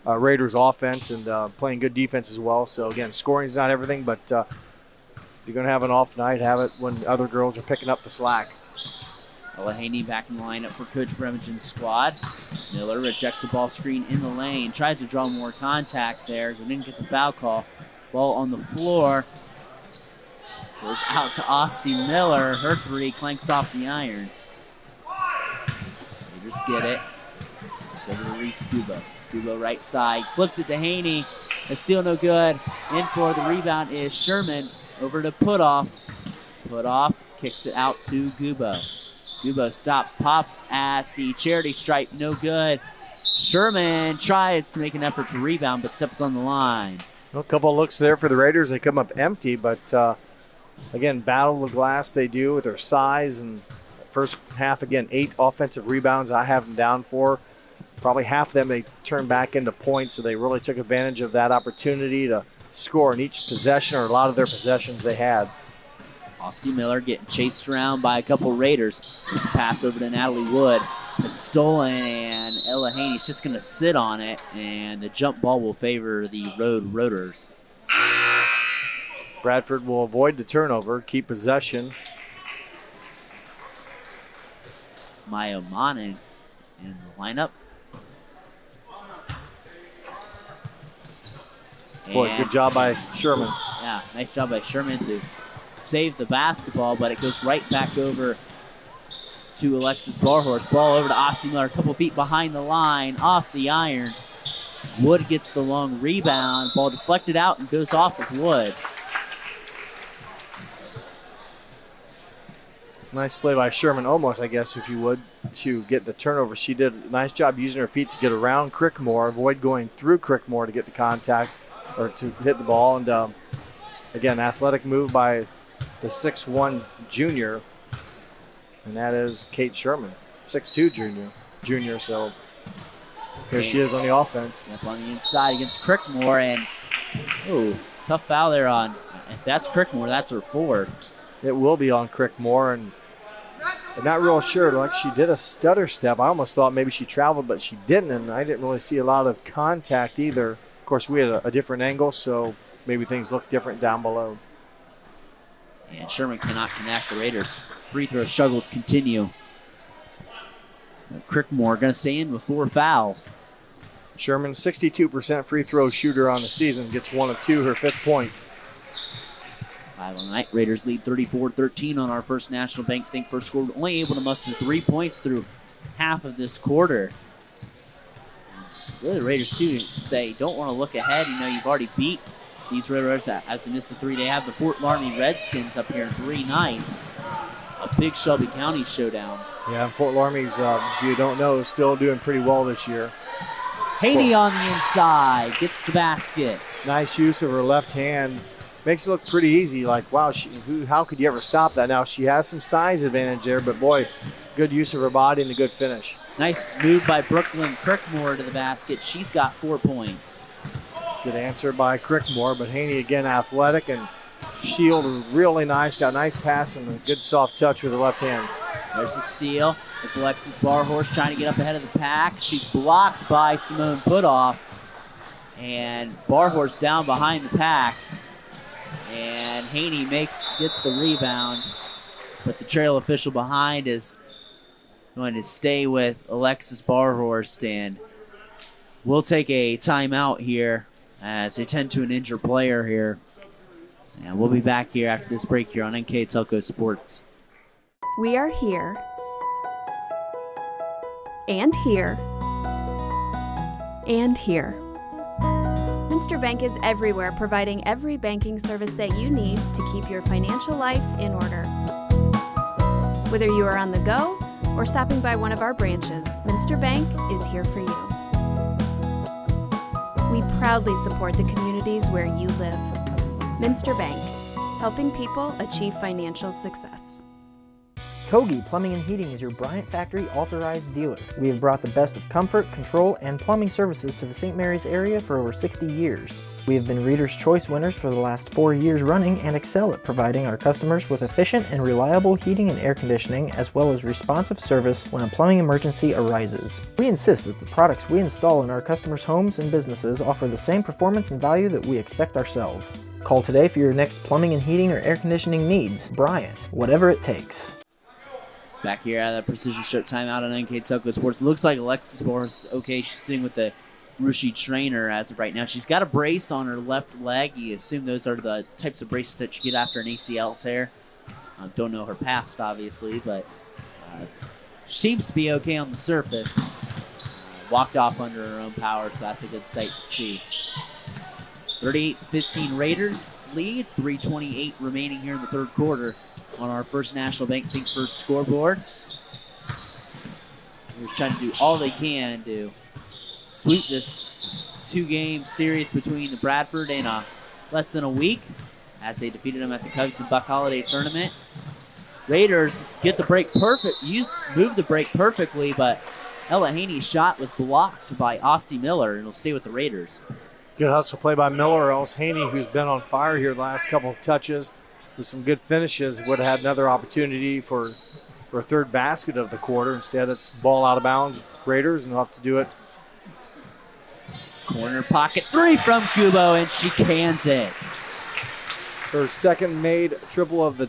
Raiders offense and playing good defense as well. So again, scoring is not everything, but if you're going to have an off night, have it when other girls are picking up the slack. Ella Haney back in the lineup for Coach Bremengen's squad. Miller rejects the ball screen in the lane. Tries to draw more contact there. Didn't get the foul call. Ball on the floor. Goes out to Austin Miller. Her three clanks off the iron. Raiders get it. It's over to Reese Kubo. Kubo right side. Flips it to Haney. The steal no good. In for the rebound is Sherman. Over to Putoff. Putoff kicks it out to Gubo. Gubo stops, pops at the charity stripe, no good. Sherman tries to make an effort to rebound, but steps on the line. Well, a couple of looks there for the Raiders. They come up empty, but again, battle the glass they do with their size. And first half, again, 8 offensive rebounds I have them down for. Probably half of them they turned back into points, so they really took advantage of that opportunity to score in each possession or a lot of their possessions they had. Austin Miller getting chased around by a couple Raiders. This pass over to Natalie Wood. It's stolen, and Ella Haney's just going to sit on it, and the jump ball will favor the Roaders. Bradford will avoid the turnover, keep possession. Maya Manin in the lineup. Boy, good job by Sherman. Yeah, nice job by Sherman to save the basketball, but it goes right back over to Alexis Barhorse. Ball over to Austin Miller, a couple feet behind the line, off the iron. Wood gets the long rebound. Ball deflected out and goes off of Wood. Nice play by Sherman, almost, I guess, if you would, to get the turnover. She did a nice job using her feet to get around Crickmore, avoid going through Crickmore to get the contact or to hit the ball. And again, athletic move by the 6'1 junior, and that is Kate Sherman, 6'2 junior. So here she is on the offense. Up on the inside against Crickmore, and tough foul there on. If that's Crickmore, that's her fourth. It will be on Crickmore, and I'm not real sure. Like, she did a stutter step. I almost thought maybe she traveled, but she didn't, and I didn't really see a lot of contact either. Of course, we had a different angle, so maybe things look different down below. And Sherman cannot connect. The Raiders' free throw struggles continue. Crickmore going to stay in with 4 fouls. Sherman, 62% free throw shooter on the season, gets 1 of 2, her 5th point. 5 on the night. Raiders lead 34-13 on our First National Bank Think First score. Only able to muster 3 points through half of this quarter. Really, the Raiders, too, say don't want to look ahead. You know, you've already beat these Raiders as they missed the 3. They have the Fort Laramie Redskins up here in 3 nights. A big Shelby County showdown. Yeah, Fort Laramie's, if you don't know, still doing pretty well this year. Haney on the inside, gets the basket. Nice use of her left hand. Makes it look pretty easy. Like, wow, how could you ever stop that? Now, she has some size advantage there, but boy, good use of her body and a good finish. Nice move by Brooklyn Crickmore to the basket. She's got 4 points. Good answer by Crickmore, but Haney again athletic and shield really nice. Got a nice pass and a good soft touch with her left hand. There's a steal. It's Alexis Barhorse trying to get up ahead of the pack. She's blocked by Simone Putoff. And Barhorse down behind the pack. And Haney gets the rebound. But the trail official behind is going to stay with Alexis Barhorse. And we'll take a timeout here as they tend to an injured player here. And we'll be back here after this break here on NKTelco Sports. We are here, and here, and here. Minster Bank is everywhere, providing every banking service that you need to keep your financial life in order. Whether you are on the go or stopping by one of our branches, Minster Bank is here for you. We proudly support the communities where you live. Minster Bank, helping people achieve financial success. Kogi Plumbing and Heating is your Bryant Factory authorized dealer. We have brought the best of comfort, control, and plumbing services to the St. Mary's area for over 60 years. We have been Reader's Choice winners for the last 4 years running and excel at providing our customers with efficient and reliable heating and air conditioning, as well as responsive service when a plumbing emergency arises. We insist that the products we install in our customers' homes and businesses offer the same performance and value that we expect ourselves. Call today for your next plumbing and heating or air conditioning needs. Bryant, whatever it takes. Back here at the Precision Strip timeout on NKTelco Sports. Looks like Alexis Morris, okay, she's sitting with the Russia trainer as of right now. She's got a brace on her left leg. You assume those are the types of braces that you get after an ACL tear. Don't know her past, obviously, but seems to be okay on the surface. Walked off under her own power, so that's a good sight to see. 38-15 Raiders lead. 3:28 remaining here in the third quarter on our First National Bank Think First scoreboard. We're just trying to do all they can to sweep this two-game series between the Bradford in less than a week as they defeated them at the Covington Buck Holiday Tournament. Raiders get the break perfect, move the break perfectly, but Ella Haney's shot was blocked by Ostie Miller, and it'll stay with the Raiders. Good hustle play by Miller. Ellis Haney, who's been on fire here the last couple of touches with some good finishes, would have had another opportunity for a third basket of the quarter. Instead, it's ball out of bounds, Raiders, and they'll have to do it. Corner pocket three from Kubo, and she cans it. Her second made triple of the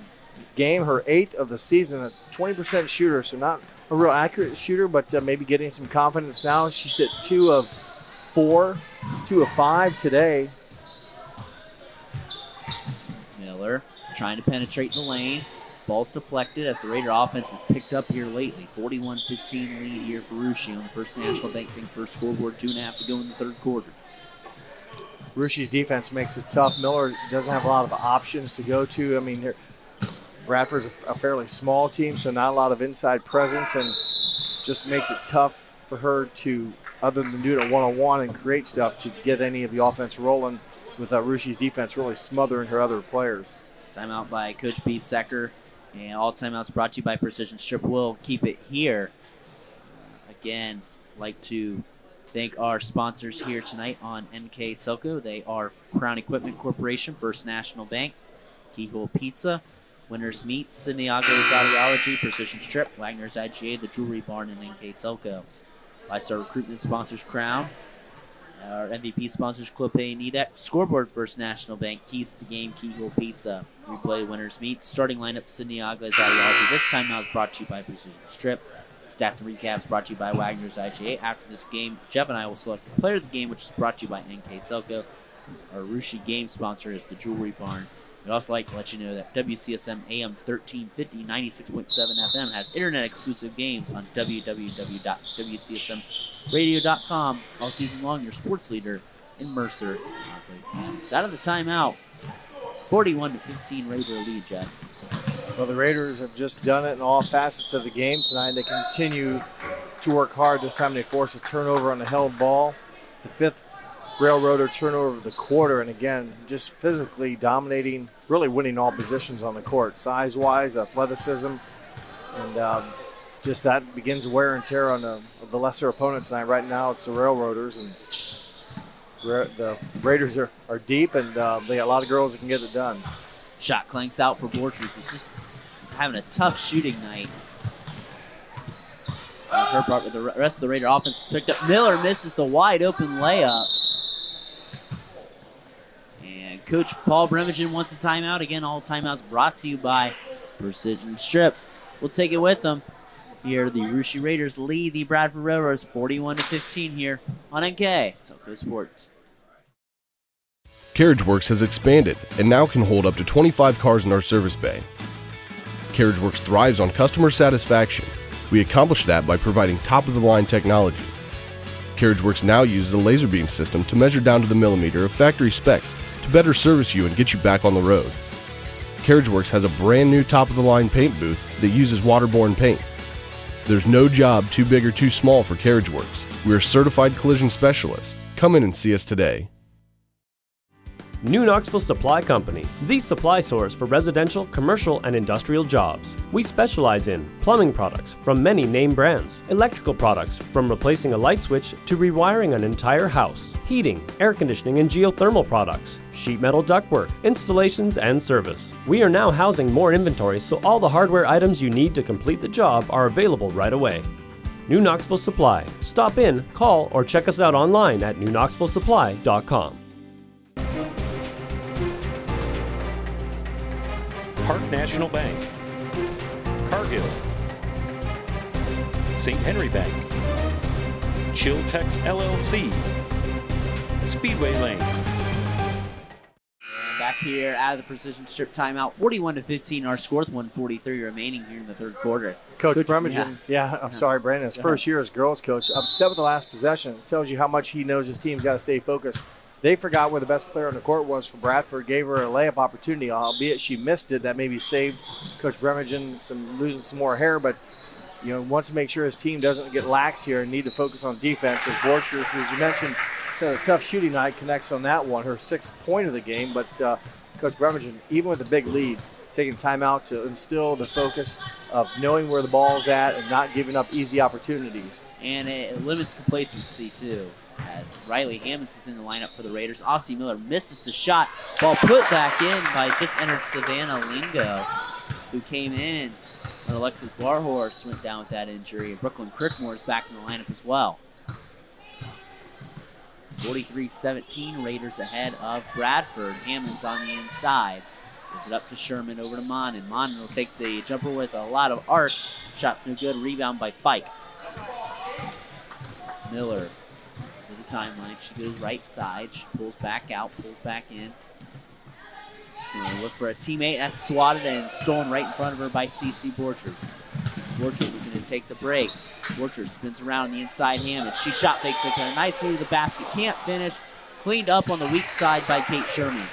game, her 8th of the season, a 20% shooter, so not a real accurate shooter, but maybe getting some confidence now. She's at 2 of 4, 2 of 5 today. Miller trying to penetrate the lane. Ball's deflected as the Raider offense has picked up here lately. 41-15 lead here for Russia on the First National Bank Think First scoreboard. 2.5 to go in the third quarter. Russia's defense makes it tough. Miller doesn't have a lot of options to go to. I mean, Bradford's a fairly small team, so not a lot of inside presence, and just makes it tough for her to, other than do it one-on-one and create stuff, to get any of the offense rolling with Russia's defense really smothering her other players. Timeout by Coach B. Secker, and all timeouts brought to you by Precision Strip. We'll keep it here. Again, like to thank our sponsors here tonight on NKTelco. They are Crown Equipment Corporation, First National Bank, Keyhole Pizza, Winners Meat, Siniago's Audiology, Precision Strip, Wagner's IGA, The Jewelry Barn, and NKTelco. Five-star recruitment sponsors Crown. Our MVP sponsors Clopay and NEDEC. Scoreboard First National Bank, Keys to the Game, Keyhole Pizza. Replay Winners Meat. Starting lineup Siniago's Audiology. This time now is brought to you by Precision Strip. Stats and recaps brought to you by Wagner's IGA. After this game, Jeff and I will select the player of the game, which is brought to you by NKTelco. Our Rushi game sponsor is the Jewelry Barn. We'd also like to let you know that WCSM AM 1350 96.7 FM has internet-exclusive games on www.wcsmradio.com all season long. Your sports leader in Mercer. So out of the timeout, 41-15 Raider lead, Jeff. Well, the Raiders have just done it in all facets of the game tonight. They continue to work hard. This time they force a turnover on the held ball. The 5th Railroader turnover of the quarter, and again, just physically dominating, really winning all positions on the court. Size-wise, athleticism, and just that begins wear and tear on the lesser opponents tonight. Right now, it's the Railroaders, and the Raiders are deep, and they got a lot of girls that can get it done. Shot clanks out for Borchers. It's just having a tough shooting night. The rest of the Raider offense is picked up. Miller misses the wide-open layup. And Coach Paul Bremingen wants a timeout. Again, all timeouts brought to you by Precision Strip. We'll take it with them. Here, the Russia Raiders lead the Bradford Railroads 41-15 here on NKTelco Sports. CarriageWorks has expanded and now can hold up to 25 cars in our service bay. CarriageWorks thrives on customer satisfaction. We accomplish that by providing top-of-the-line technology. CarriageWorks now uses a laser beam system to measure down to the millimeter of factory specs to better service you and get you back on the road. CarriageWorks has a brand new top-of-the-line paint booth that uses waterborne paint. There's no job too big or too small for CarriageWorks. We are certified collision specialists. Come in and see us today. New Knoxville Supply Company, the supply source for residential, commercial, and industrial jobs. We specialize in plumbing products from many name brands, electrical products from replacing a light switch to rewiring an entire house, heating, air conditioning, and geothermal products, sheet metal ductwork, installations, and service. We are now housing more inventory, so all the hardware items you need to complete the job are available right away. New Knoxville Supply. Stop in, call, or check us out online at newknoxvillesupply.com. Park National Bank, Cargill, St. Henry Bank, Chiltex LLC, Speedway Lanes. Back here out of the precision strip timeout, 41-15 our score with 1:43 remaining here in the third quarter. Coach Bremingen, I'm sorry, Brandon, his first year as girls coach, upset with the last possession. It tells you how much he knows his team's got to stay focused. They forgot where the best player on the court was for Bradford, gave her a layup opportunity, albeit she missed it. That maybe saved Coach Bremingen losing some more hair, but wants to make sure his team doesn't get lax here and need to focus on defense. As Borchers, as you mentioned, had a tough shooting night, connects on that one, her 6th point of the game, but Coach Bremingen, even with a big lead, taking time out to instill the focus of knowing where the ball's at and not giving up easy opportunities. And it limits complacency, too, as Riley Hammonds is in the lineup for the Raiders. Austin Miller misses the shot. Ball put back in by just entered Savannah Lingo, who came in when Alexis Barhorse went down with that injury. Brooklyn Crickmore is back in the lineup as well. 43-17, Raiders ahead of Bradford. Hammonds on the inside. Gives it up to Sherman, over to Monin. Monin will take the jumper with a lot of arc. Shot's no good. Rebound by Fike. Miller to the timeline. She goes right side. She pulls back out, pulls back in. She's going to look for a teammate. That's swatted and stolen right in front of her by C.C. Borchers. Borchers is going to take the break. Borchers spins around on the inside. Hammond. She shot fakes, making a nice move to the basket. Can't finish. Cleaned up on the weak side by Kate Sherman.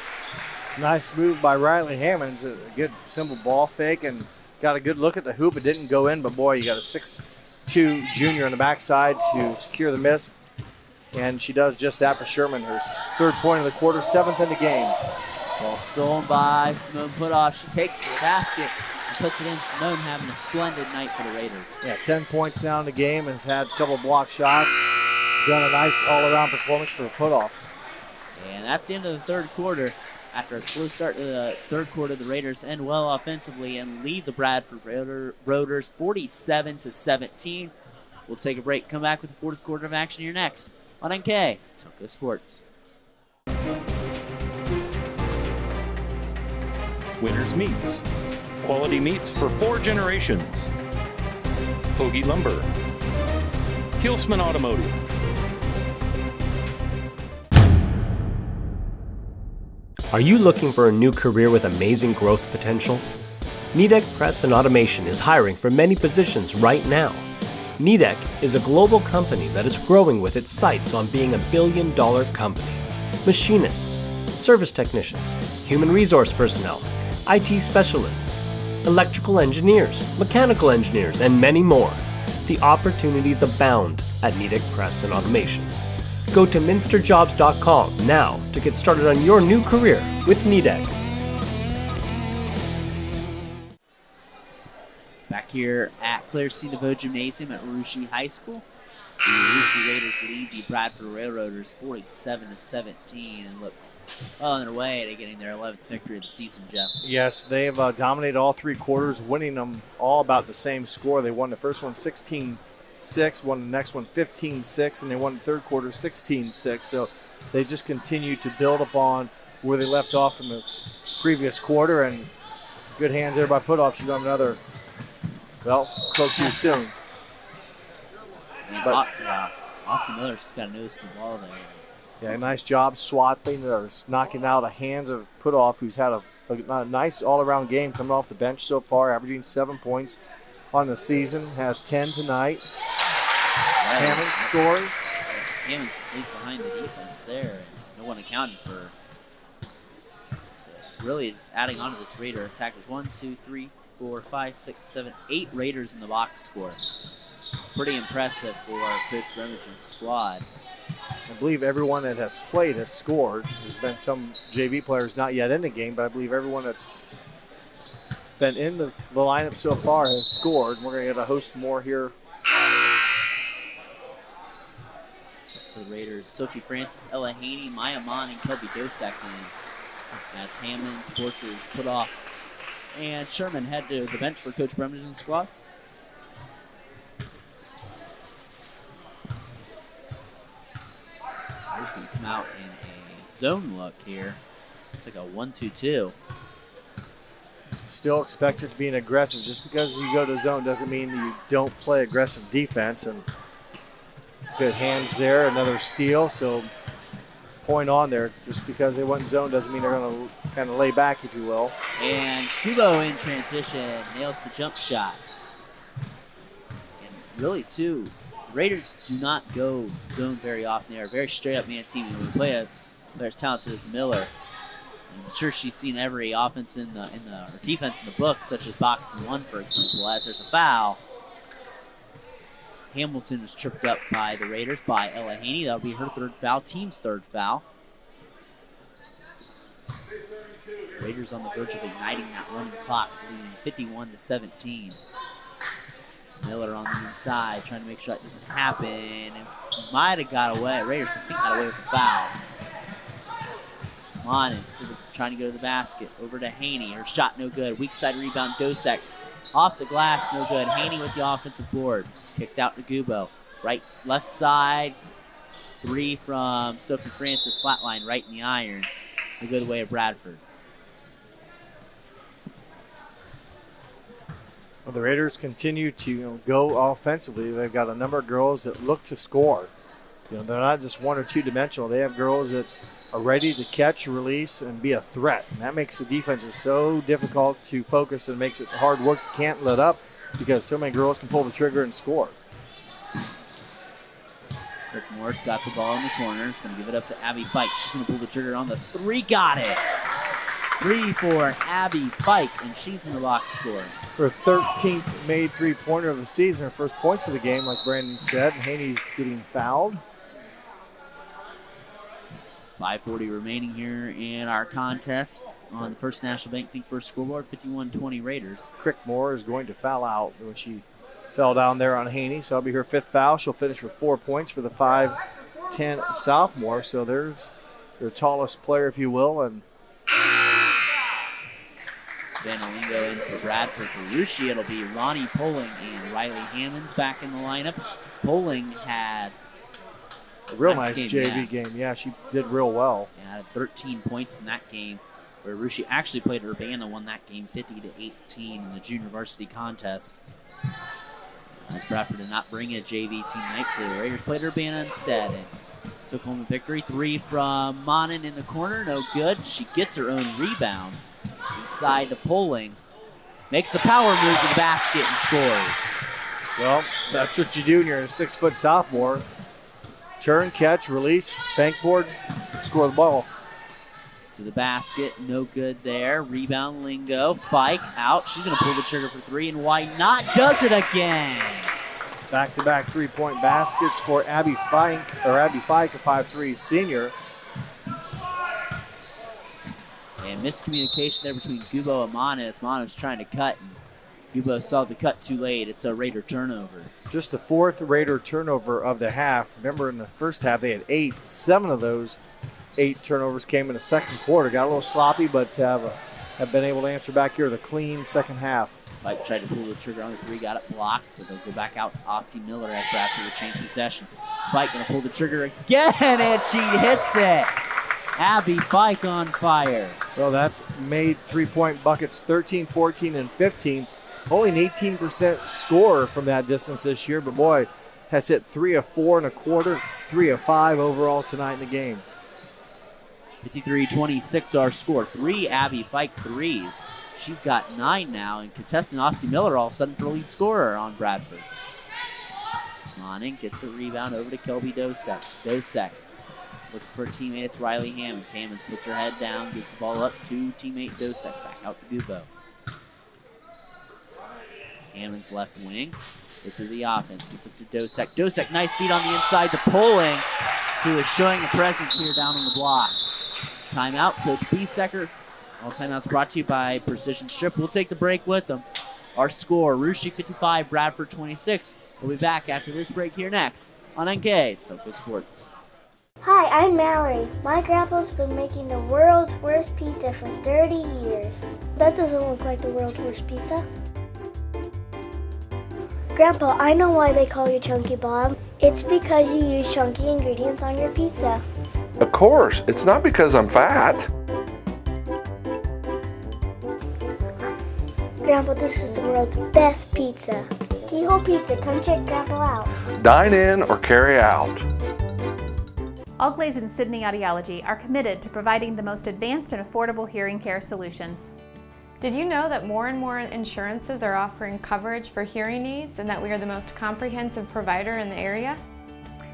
Nice move by Riley Hammonds. A good simple ball fake and got a good look at the hoop. It didn't go in, but boy, you got a 6'2" junior on the backside to secure the miss. And she does just that for Sherman. Her 3rd point of the quarter, 7th in the game. Ball stolen by Simone Putoff. She takes it to the basket and puts it in. Simone having a splendid night for the Raiders. Yeah, 10 points now in the game and has had a couple of block shots. Done a nice all-around performance for Putoff. And that's the end of the third quarter. After a slow start to the third quarter, the Raiders end well offensively and lead the Bradford Raiders 47-17. We'll take a break, come back with the fourth quarter of action here next on NKTelco Sports. Winners Meats. Quality meats for 4 generations. Hoagie Lumber. Hilsman Automotive. Are you looking for a new career with amazing growth potential? Nidec Press and Automation is hiring for many positions right now. Nidec is a global company that is growing with its sights on being a billion-dollar company. Machinists, service technicians, human resource personnel, IT specialists, electrical engineers, mechanical engineers, and many more. The opportunities abound at Nidec Press and Automation. Go to minsterjobs.com now to get started on your new career with Nidec. Back here at Claire C. DeVoe Gymnasium at Rouchy High School, the Rouchy Raiders lead the Bradford Railroaders 47-17 and look well on their way to getting their 11th victory of the season, Jeff. Yes, they have dominated all 3 quarters, winning them all about the same score. They won the first one 16-6, won the next one 15-6, and they won the third quarter 16-6. So they just continue to build upon where they left off from the previous quarter, and good hands there by Putoff. She's on another. Well, spoke too soon. But Austin Miller's just got to notice the ball there. Yeah, nice job swatting or knocking out of the hands of Putoff, who's had a nice all-around game coming off the bench so far, averaging 7 points on the season, has 10 tonight. Hammond scores. Hammond's asleep behind the defense there, and no one accounted for. So really, it's adding on to this Raider attack. There's 1, 2, 3, 4, 5, 6, 7, 8 Raiders in the box score. Pretty impressive for Coach Bremerton's squad. I believe everyone that has played has scored. There's been some JV players not yet in the game, but I believe everyone that's been in the lineup so far has scored. We're going to get a host more here. For the Raiders, Sophie Francis, Ella Haney, Maya Mon, and Kelby Dosak in. As Hammonds, Borchers put off. And Sherman head to the bench for Coach Bremerton's squad. Raiders going to come out in a zone look here. It's like a 1-2-2. Still expected to be an aggressive. Just because you go to zone doesn't mean you don't play aggressive defense. And good hands there, another steal. So point on there. Just because they went zone doesn't mean they're going to kind of lay back, if you will. And Kubo in transition nails the jump shot. And really, too, the Raiders do not go zone very often. They are a very straight-up man team. When we play a player as talented as Miller, I'm sure she's seen every offense or defense in the book, such as boxing one, for example. As there's a foul, Hamilton was tripped up by the Raiders by Ella Haney. That'll be her third foul, team's third foul. Raiders on the verge of igniting that running clock, leading 51-17. Miller on the inside, trying to make sure that doesn't happen. And might have got away. Raiders, I think, got away with a foul. Monin trying to go to the basket. Over to Haney. Her shot no good. Weak side rebound. Dosak off the glass, no good. Haney with the offensive board. Kicked out to Gubo. Left side. Three from Sophie Francis. Flatline right in the iron. Will go the way of Bradford. Well, the Raiders continue to go offensively. They've got a number of girls that look to score. They're not just one or two dimensional. They have girls that are ready to catch, release, and be a threat. And that makes the defenses so difficult to focus and makes it hard work. You can't let up because so many girls can pull the trigger and score. Kirk Morris got the ball in the corner. He's going to give it up to Abby Fike. She's going to pull the trigger on the three. Got it. 3 for Abby Fike, and she's in the box scoring. Her 13th made three-pointer of the season, her first points of the game, like Brandon said. Haney's getting fouled. 5:40 remaining here in our contest on the First National Bank Think First scoreboard, 51-20 Raiders. Crickmore is going to foul out when she fell down there on Haney, so that'll be her 5th foul. She'll finish with 4 points for the 5'10 sophomore, so there's their tallest player, if you will. And Spanalingo in for Bradford. For Rushi, it'll be Ronnie Poling and Riley Hammonds back in the lineup. Poling had a real nice JV game. Yeah, she did real well. Yeah, had 13 points in that game, where Rushi actually played Urbana, won that game 50-18 in the junior varsity contest. As Bradford did not bring a JV team night, so the Raiders played Urbana instead and took home a victory. 3 from Monin in the corner, no good. She gets her own rebound inside to Poling. Makes a power move to the basket and scores. Well, that's what you do when you're a 6-foot sophomore. Turn, catch, release, bank board, score the ball. To the basket, no good there. Rebound, Lingo. Fike out. She's going to pull the trigger for 3, and why not? Does it again. Back-to-back three-point baskets for Abby Fike, a 5'3" senior. And miscommunication there between Gubo and Manas. Manas trying to cut, and Gubo saw the cut too late. It's a Raider turnover. Just the 4th Raider turnover of the half. Remember, in the first half, they had 8. 7 of those 8 turnovers came in the second quarter. Got a little sloppy, but have been able to answer back here with a clean second half. Fike tried to pull the trigger on the 3, got it blocked, but they'll go back out to Ostie Miller as Bradford will change possession. Fike going to pull the trigger again, and she hits it. Abby Fike on fire. Well, that's made three-point buckets 13, 14, and 15. Only an 18% scorer from that distance this year, but boy, has hit 3 of 4 and a quarter, 3 of 5 overall tonight in the game. 53-26 our score. 3 Abby Fike threes. She's got 9 now, and contestant Ostie Miller all of a sudden for lead scorer on Bradford. Monning gets the rebound over to Kelby Dosak. Dosak looking for a teammate. It's Riley Hammonds. Hammonds puts her head down, gets the ball up to teammate Dosak. Back out to Gubo. Hammonds left wing. Go through the offense. Gets up to Dosak. Dosak, nice beat on the inside to Poling. who is showing a presence here down on the block. Timeout, Coach Biesecker. All timeouts brought to you by Precision Strip. We'll take the break with them. Our score, Russia 55, Bradford 26. We'll be back after this break here next on NKTelco Sports. Hi, I'm Mallory. My grandpa's been making the world's worst pizza for 30 years. That doesn't look like the world's worst pizza. Grandpa, I know why they call you Chunky Bob. It's because you use chunky ingredients on your pizza. Of course, it's not because I'm fat. Grandpa, this is the world's best pizza. Keyhole Pizza, come check Grandpa out. Dine in or carry out. All Glaze and Sydney Audiology are committed to providing the most advanced and affordable hearing care solutions. Did you know that more and more insurances are offering coverage for hearing needs and that we are the most comprehensive provider in the area?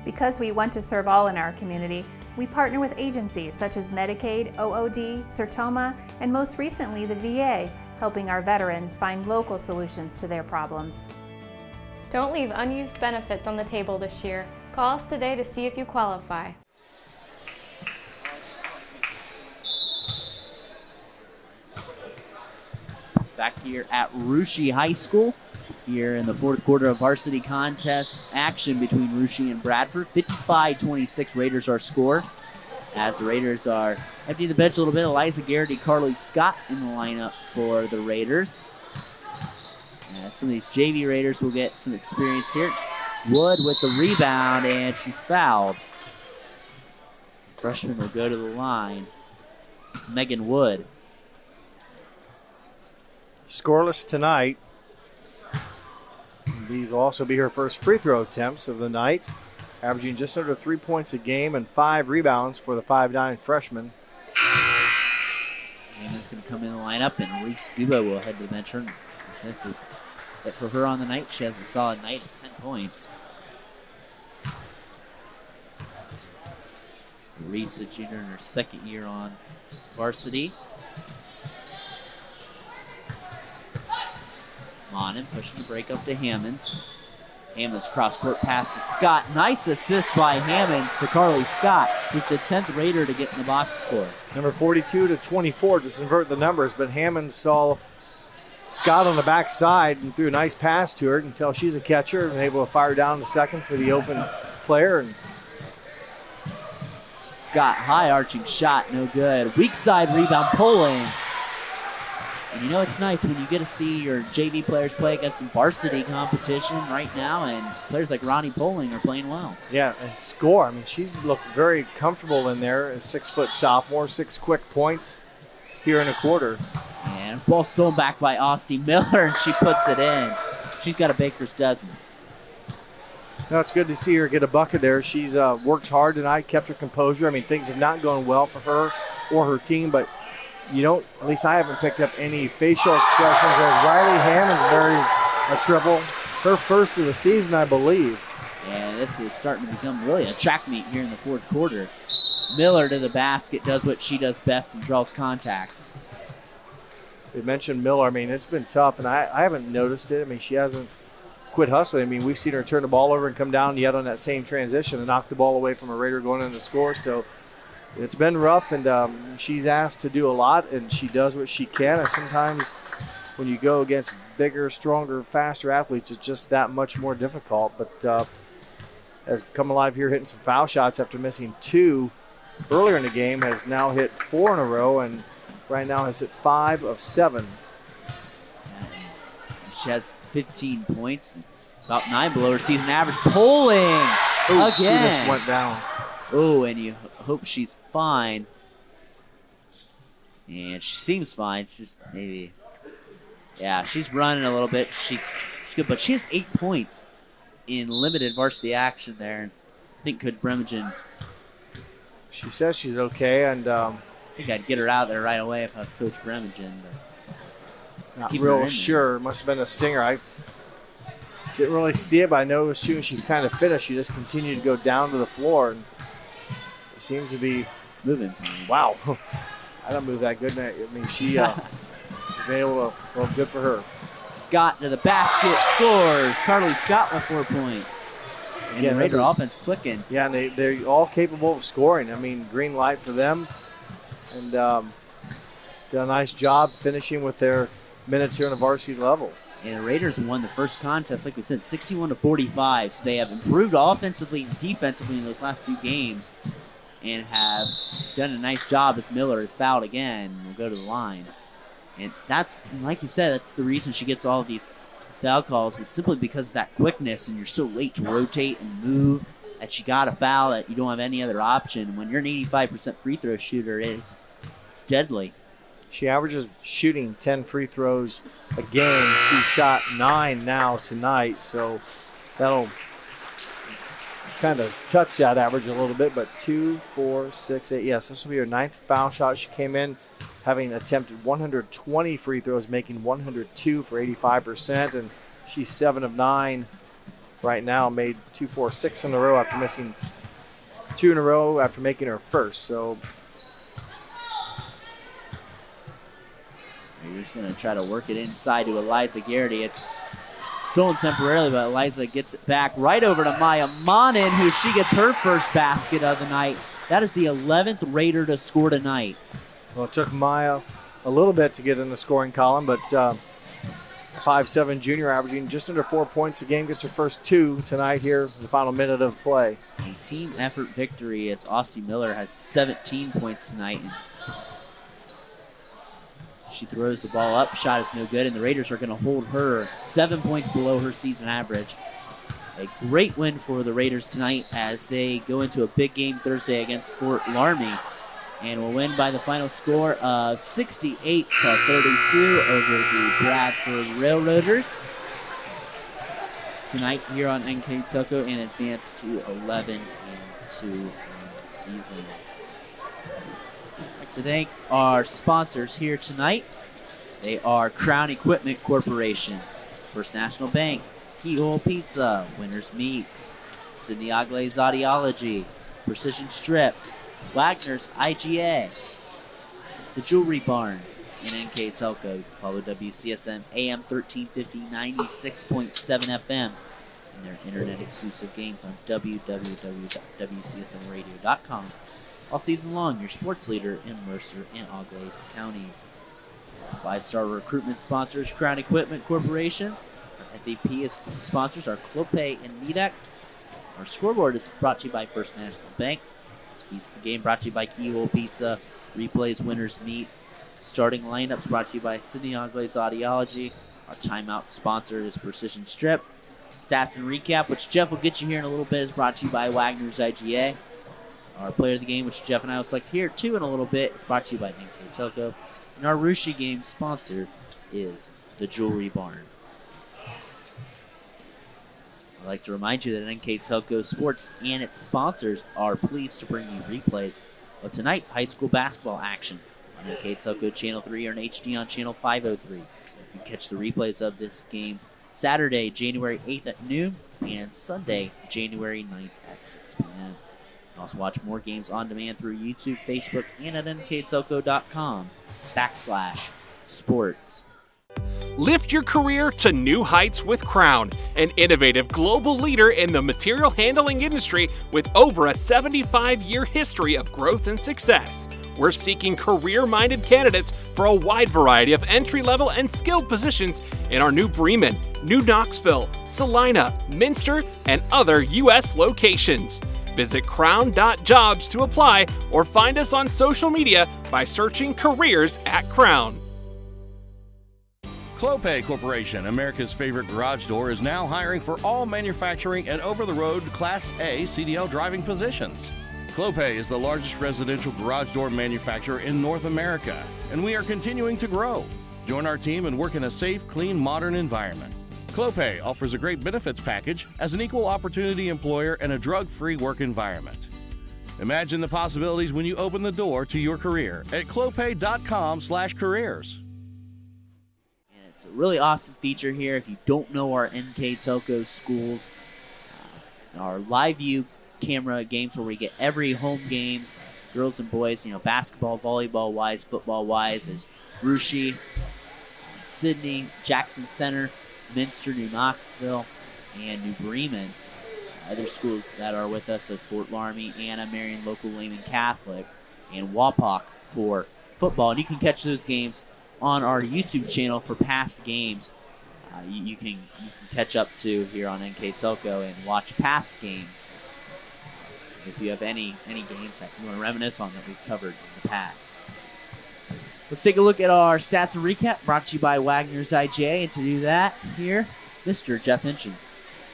Because we want to serve all in our community, we partner with agencies such as Medicaid, OOD, Sertoma, and most recently the VA, helping our veterans find local solutions to their problems. Don't leave unused benefits on the table this year. Call us today to see if you qualify. Back here at Russia High School, here in the fourth quarter of varsity contest action between Russia and Bradford. 55-26 Raiders our score. As the Raiders are emptying the bench a little bit, Eliza Garrity, Carly Scott in the lineup for the Raiders. Some of these JV Raiders will get some experience here. Wood with the rebound, and she's fouled. Freshman will go to the line. Megan Wood. Scoreless tonight. These will also be her first free throw attempts of the night, averaging just under 3 points a game and 5 rebounds for the 5'9 freshman. Hannah's going to come in the lineup, and Reese Guba will head to the bench. This is it for her on the night. She has a solid night at 10 points. Reese, a junior in her second year on varsity. Monin pushing the break up to Hammonds. Hammonds cross-court pass to Scott. Nice assist by Hammonds to Carly Scott, who's the 10th Raider to get in the box score. Number 42-24, just invert the numbers, but Hammonds saw Scott on the backside and threw a nice pass to her. You can tell she's a catcher and able to fire down the second for the open player. And Scott, high arching shot, no good. Weak side rebound, Poling. And you know it's nice when you get to see your JV players play against some varsity competition right now, and players like Ronnie Poling are playing well. Yeah, and score. I mean, she looked very comfortable in there. A 6-foot sophomore, 6 quick points here in a quarter. And ball stolen back by Austin Miller, and she puts it in. She's got a baker's dozen. No, it's good to see her get a bucket there. She's worked hard tonight, kept her composure. I mean, things have not gone well for her or her team, but you don't, at least I haven't picked up any facial expressions as Riley Hammonds buries a triple. Her first of the season, I believe. Yeah, this is starting to become really a track meet here in the fourth quarter. Miller to the basket, does what she does best and draws contact. We mentioned Miller. I mean, it's been tough, and I haven't noticed it. I mean, she hasn't quit hustling. I mean, we've seen her turn the ball over and come down yet on that same transition and knock the ball away from a Raider going in the score. So it's been rough, and she's asked to do a lot, and she does what she can. And sometimes when you go against bigger, stronger, faster athletes, it's just that much more difficult. But has come alive here hitting some foul shots after missing 2 earlier in the game, has now hit 4 in a row, and right now has hit 5 of 7. She has 15 points. It's about 9 below her season average. Poling again. She just went down. Oh, and you hope she's fine. And she seems fine. She's just maybe, yeah, she's running a little bit. She's good, but she has 8 points in limited varsity action there. I think Coach Bremergen. She says she's okay, and I think I'd get her out there right away if I was Coach Bremergen. Not real sure. Must have been a stinger. I didn't really see it, but I know as soon as she's kind of finished, she just continued to go down to the floor, and it seems to be moving. Wow. I don't move that good. I mean, she has been able to, well, good for her. Scott to the basket, scores. Carly Scott with 4 points. And the Raider offense clicking. Yeah, and they're all capable of scoring. I mean, green light for them. And did a nice job finishing with their minutes here on the varsity level. And the Raiders won the first contest, like we said, 61-45. So they have improved offensively and defensively in those last few games and have done a nice job as Miller is fouled again and will go to the line. And that's, like you said, that's the reason she gets all of these foul calls is simply because of that quickness, and you're so late to rotate and move that she got a foul that you don't have any other option. When you're an 85% free throw shooter, it's deadly. She averages shooting 10 free throws a game. She shot 9 now tonight, so that'll kind of touch that average a little bit, but 2, 4, 6, 8. Yes, this will be her 9th foul shot. She came in having attempted 120 free throws, making 102 for 85%, and she's 7 of 9 right now, made 2, 4, 6 in a row after missing 2 in a row after making her first. So you're just going to try to work it inside to Eliza Garrity. It's stolen temporarily, but Eliza gets it back right over to Maya Monin, who she gets her first basket of the night. That is the 11th Raider to score tonight. Well, it took Maya a little bit to get in the scoring column, but 5'7" junior averaging just under 4 points a game, gets her first 2 tonight here in the final minute of play. A team effort victory as Austin Miller has 17 points tonight. And she throws the ball up, shot is no good, and the Raiders are going to hold her 7 points below her season average. A great win for the Raiders tonight as they go into a big game Thursday against Fort Laramie, and will win by the final score of 68-32 over the Bradford Railroaders tonight here on NKTelco, and advance to 11-2 in the season. I'd like to thank our sponsors here tonight. They are Crown Equipment Corporation, First National Bank, Keyhole Pizza, Winners Meats, Sydney Agles Audiology, Precision Strip, Wagner's IGA, The Jewelry Barn, and NKTelco. Follow WCSM AM 1350 96.7 FM and their internet exclusive games on www.wcsmradio.com. All season long, your sports leader in Mercer and Auglaize counties. 5-star recruitment sponsors, Crown Equipment Corporation. Our FAP sponsors are Clopay and Medak. Our scoreboard is brought to you by First National Bank. Keys to the game brought to you by Keyhole Pizza. Replays, Winners Meats. Starting lineups brought to you by Sydney Agles Audiology. Our timeout sponsor is Precision Strip. Stats and recap, which Jeff will get you here in a little bit, is brought to you by Wagner's IGA. Our player of the game, which Jeff and I will select here too in a little bit, is brought to you by NKTelco. And our Rushi game sponsor is the Jewelry Barn. I'd like to remind you that NKTelco Sports and its sponsors are pleased to bring you replays of tonight's high school basketball action on NKTelco Channel 3 or in HD on Channel 503. You can catch the replays of this game Saturday, January 8th at noon, and Sunday, January 9th at 6 p.m. You can also watch more games on demand through YouTube, Facebook, and at nktelco.com/sports. Lift your career to new heights with Crown, an innovative global leader in the material handling industry with over a 75-year history of growth and success. We're seeking career-minded candidates for a wide variety of entry-level and skilled positions in our new Bremen, New Knoxville, Salina, Minster, and other U.S. locations. Visit crown.jobs to apply or find us on social media by searching Careers at Crown. Clopay Corporation, America's favorite garage door, is now hiring for all manufacturing and over-the-road Class A CDL driving positions. Clopay is the largest residential garage door manufacturer in North America, and we are continuing to grow. Join our team and work in a safe, clean, modern environment. Clopay offers a great benefits package as an equal opportunity employer and a drug-free work environment. Imagine the possibilities when you open the door to your career at clopay.com/careers. It's a really awesome feature here. If you don't know our NKTelco schools, our live view camera games where we get every home game, girls and boys, basketball, volleyball wise, football wise, is Rushi, Sydney, Jackson Center, Minster, New Knoxville, and New Bremen. Other schools that are with us are Fort Laramie, Anna, Marion Local Lehman Catholic, and Wapak for football. And you can catch those games on our YouTube channel for past games. You can catch up to here on NKTelco and watch past games. If you have any games that you want to reminisce on that we've covered in the past. Let's take a look at our stats and recap brought to you by Wagner's IGA. And to do that, here, Mr. Jeff Hinchin.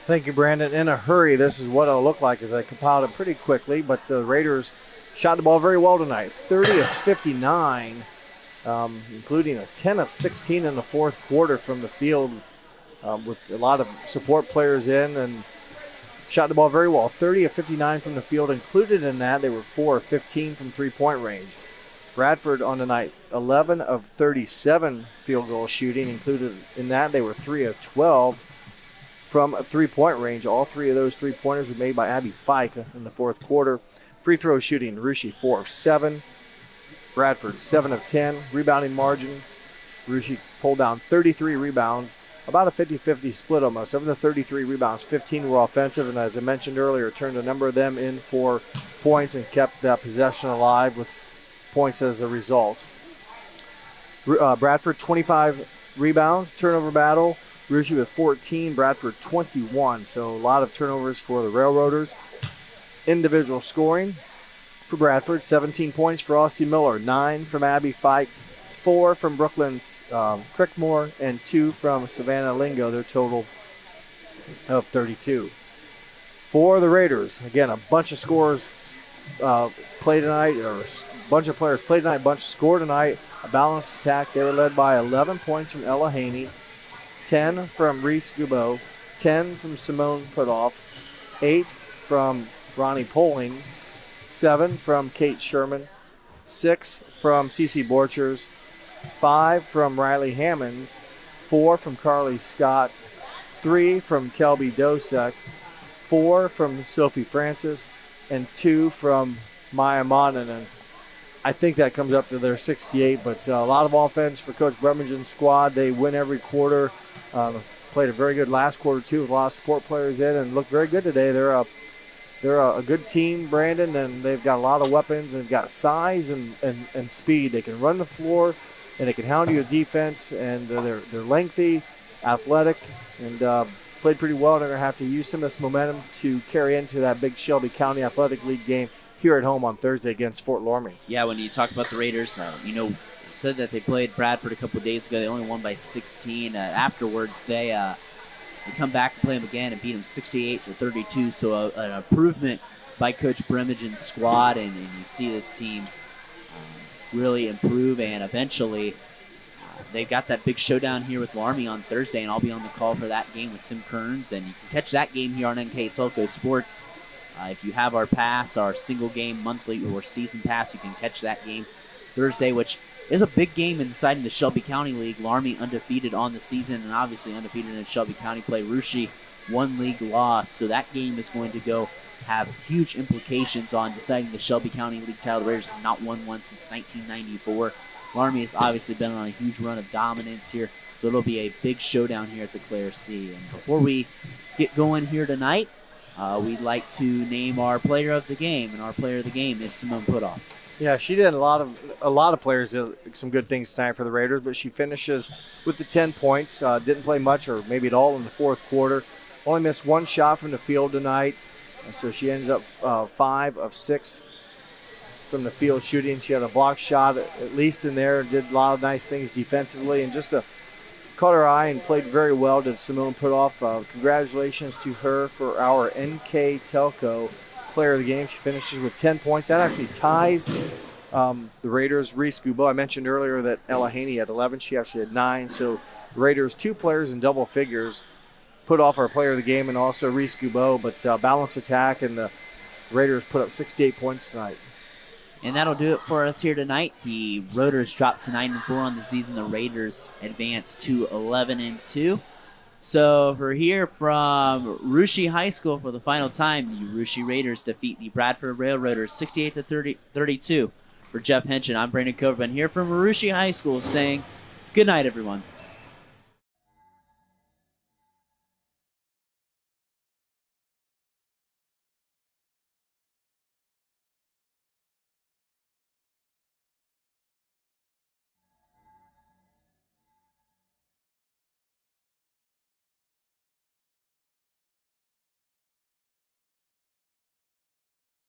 Thank you, Brandon. In a hurry, this is what it'll look like as I compiled it pretty quickly, but the Raiders shot the ball very well tonight. 30 of 59, including a 10 of 16 in the fourth quarter from the field with a lot of support players in, and shot the ball very well. 30 of 59 from the field. Included in that, they were 4 of 15 from three-point range. Bradford on the night, 11 of 37 field goal shooting. Included in that, they were 3 of 12 from a three-point range. All three of those three-pointers were made by Abby Fike in the fourth quarter. Free throw shooting, Russia 4 of 7. Bradford 7 of 10. Rebounding margin, Russia pulled down 33 rebounds, about a 50-50 split almost. Of the 33 rebounds, 15 were offensive, and as I mentioned earlier, turned a number of them in for points and kept that possession alive with points as a result. Bradford 25 rebounds, turnover battle. Russia with 14, Bradford 21. So a lot of turnovers for the Railroaders. Individual scoring for Bradford, 17 points for Austin Miller, 9 from Abby Fike, 4 from Brooklyn's Crickmore, and 2 from Savannah Lingo, their total of 32. For the Raiders, again, a bunch of scores played tonight, or a bunch of players played tonight, a bunch scored tonight, a balanced attack. They were led by 11 points from Ella Haney, 10 from Reese Gubeau, 10 from Simone Putoff, 8 from Ronnie Poling, 7 from Kate Sherman, 6 from Cece Borchers, 5 from Riley Hammonds, 4 from Carly Scott, 3 from Kelby Dosek, 4 from Sophie Francis, and 2 from Maya Monanen. I think that comes up to their 68, but a lot of offense for Coach Bremingen's squad. They win every quarter. Played a very good last quarter, too, with a lot of support players in, and looked very good today. They're a good team, Brandon, and they've got a lot of weapons, and they've got size and speed. They can run the floor, and they can hound you with defense, and they're lengthy, athletic, and played pretty well. They're going to have to use some of this momentum to carry into that big Shelby County Athletic League game here at home on Thursday against Fort Laramie. Yeah, when you talk about the Raiders, said that they played Bradford a couple of days ago. They only won by 16. Afterwards, they come back and play them again and beat them 68-32. So an improvement by Coach Bremingen's squad, and you see this team really improve, and eventually they've got that big showdown here with Laramie on Thursday, and I'll be on the call for that game with Tim Kearns, and you can catch that game here on NKTelco Sports. If you have our pass, our single game monthly or season pass, you can catch that game Thursday, which is a big game in deciding the Shelby County League. Laramie undefeated on the season and obviously undefeated in Shelby County play. Russia, one league loss. So that game is going to go have huge implications on deciding the Shelby County League title. The Raiders have not won one since 1994. Laramie has obviously been on a huge run of dominance here. So it'll be a big showdown here at the Clare C. And before we get going here tonight, we'd like to name our player of the game. And our player of the game is Simone Putoff. Yeah, she did a lot of players did some good things tonight for the Raiders, but she finishes with the 10 points. Didn't play much or maybe at all in the fourth quarter. Only missed one shot from the field tonight, so she ends up 5 of 6 from the field shooting. She had a block shot at least in there, did a lot of nice things defensively, and just caught her eye and played very well. Did Simone Putoff. Congratulations to her for our NKTelco player of the game. She finishes with 10 points. That actually ties the Raiders' Reese Gubeau. I mentioned earlier that Ella Haney had 11. She actually had 9. So the Raiders, 2 players in double figures. Putoff our player of the game, and also Reese Gubeau. But balanced attack, and the Raiders put up 68 points tonight. And that'll do it for us here tonight. The Raiders dropped to 9-4 on the season. The Raiders advance to 11-2. So we're here from Russia High School for the final time. The Russia Raiders defeat the Bradford Railroaders 68-32. For Jeff Hinchin, I'm Brandon Coverman here from Russia High School saying good night, everyone.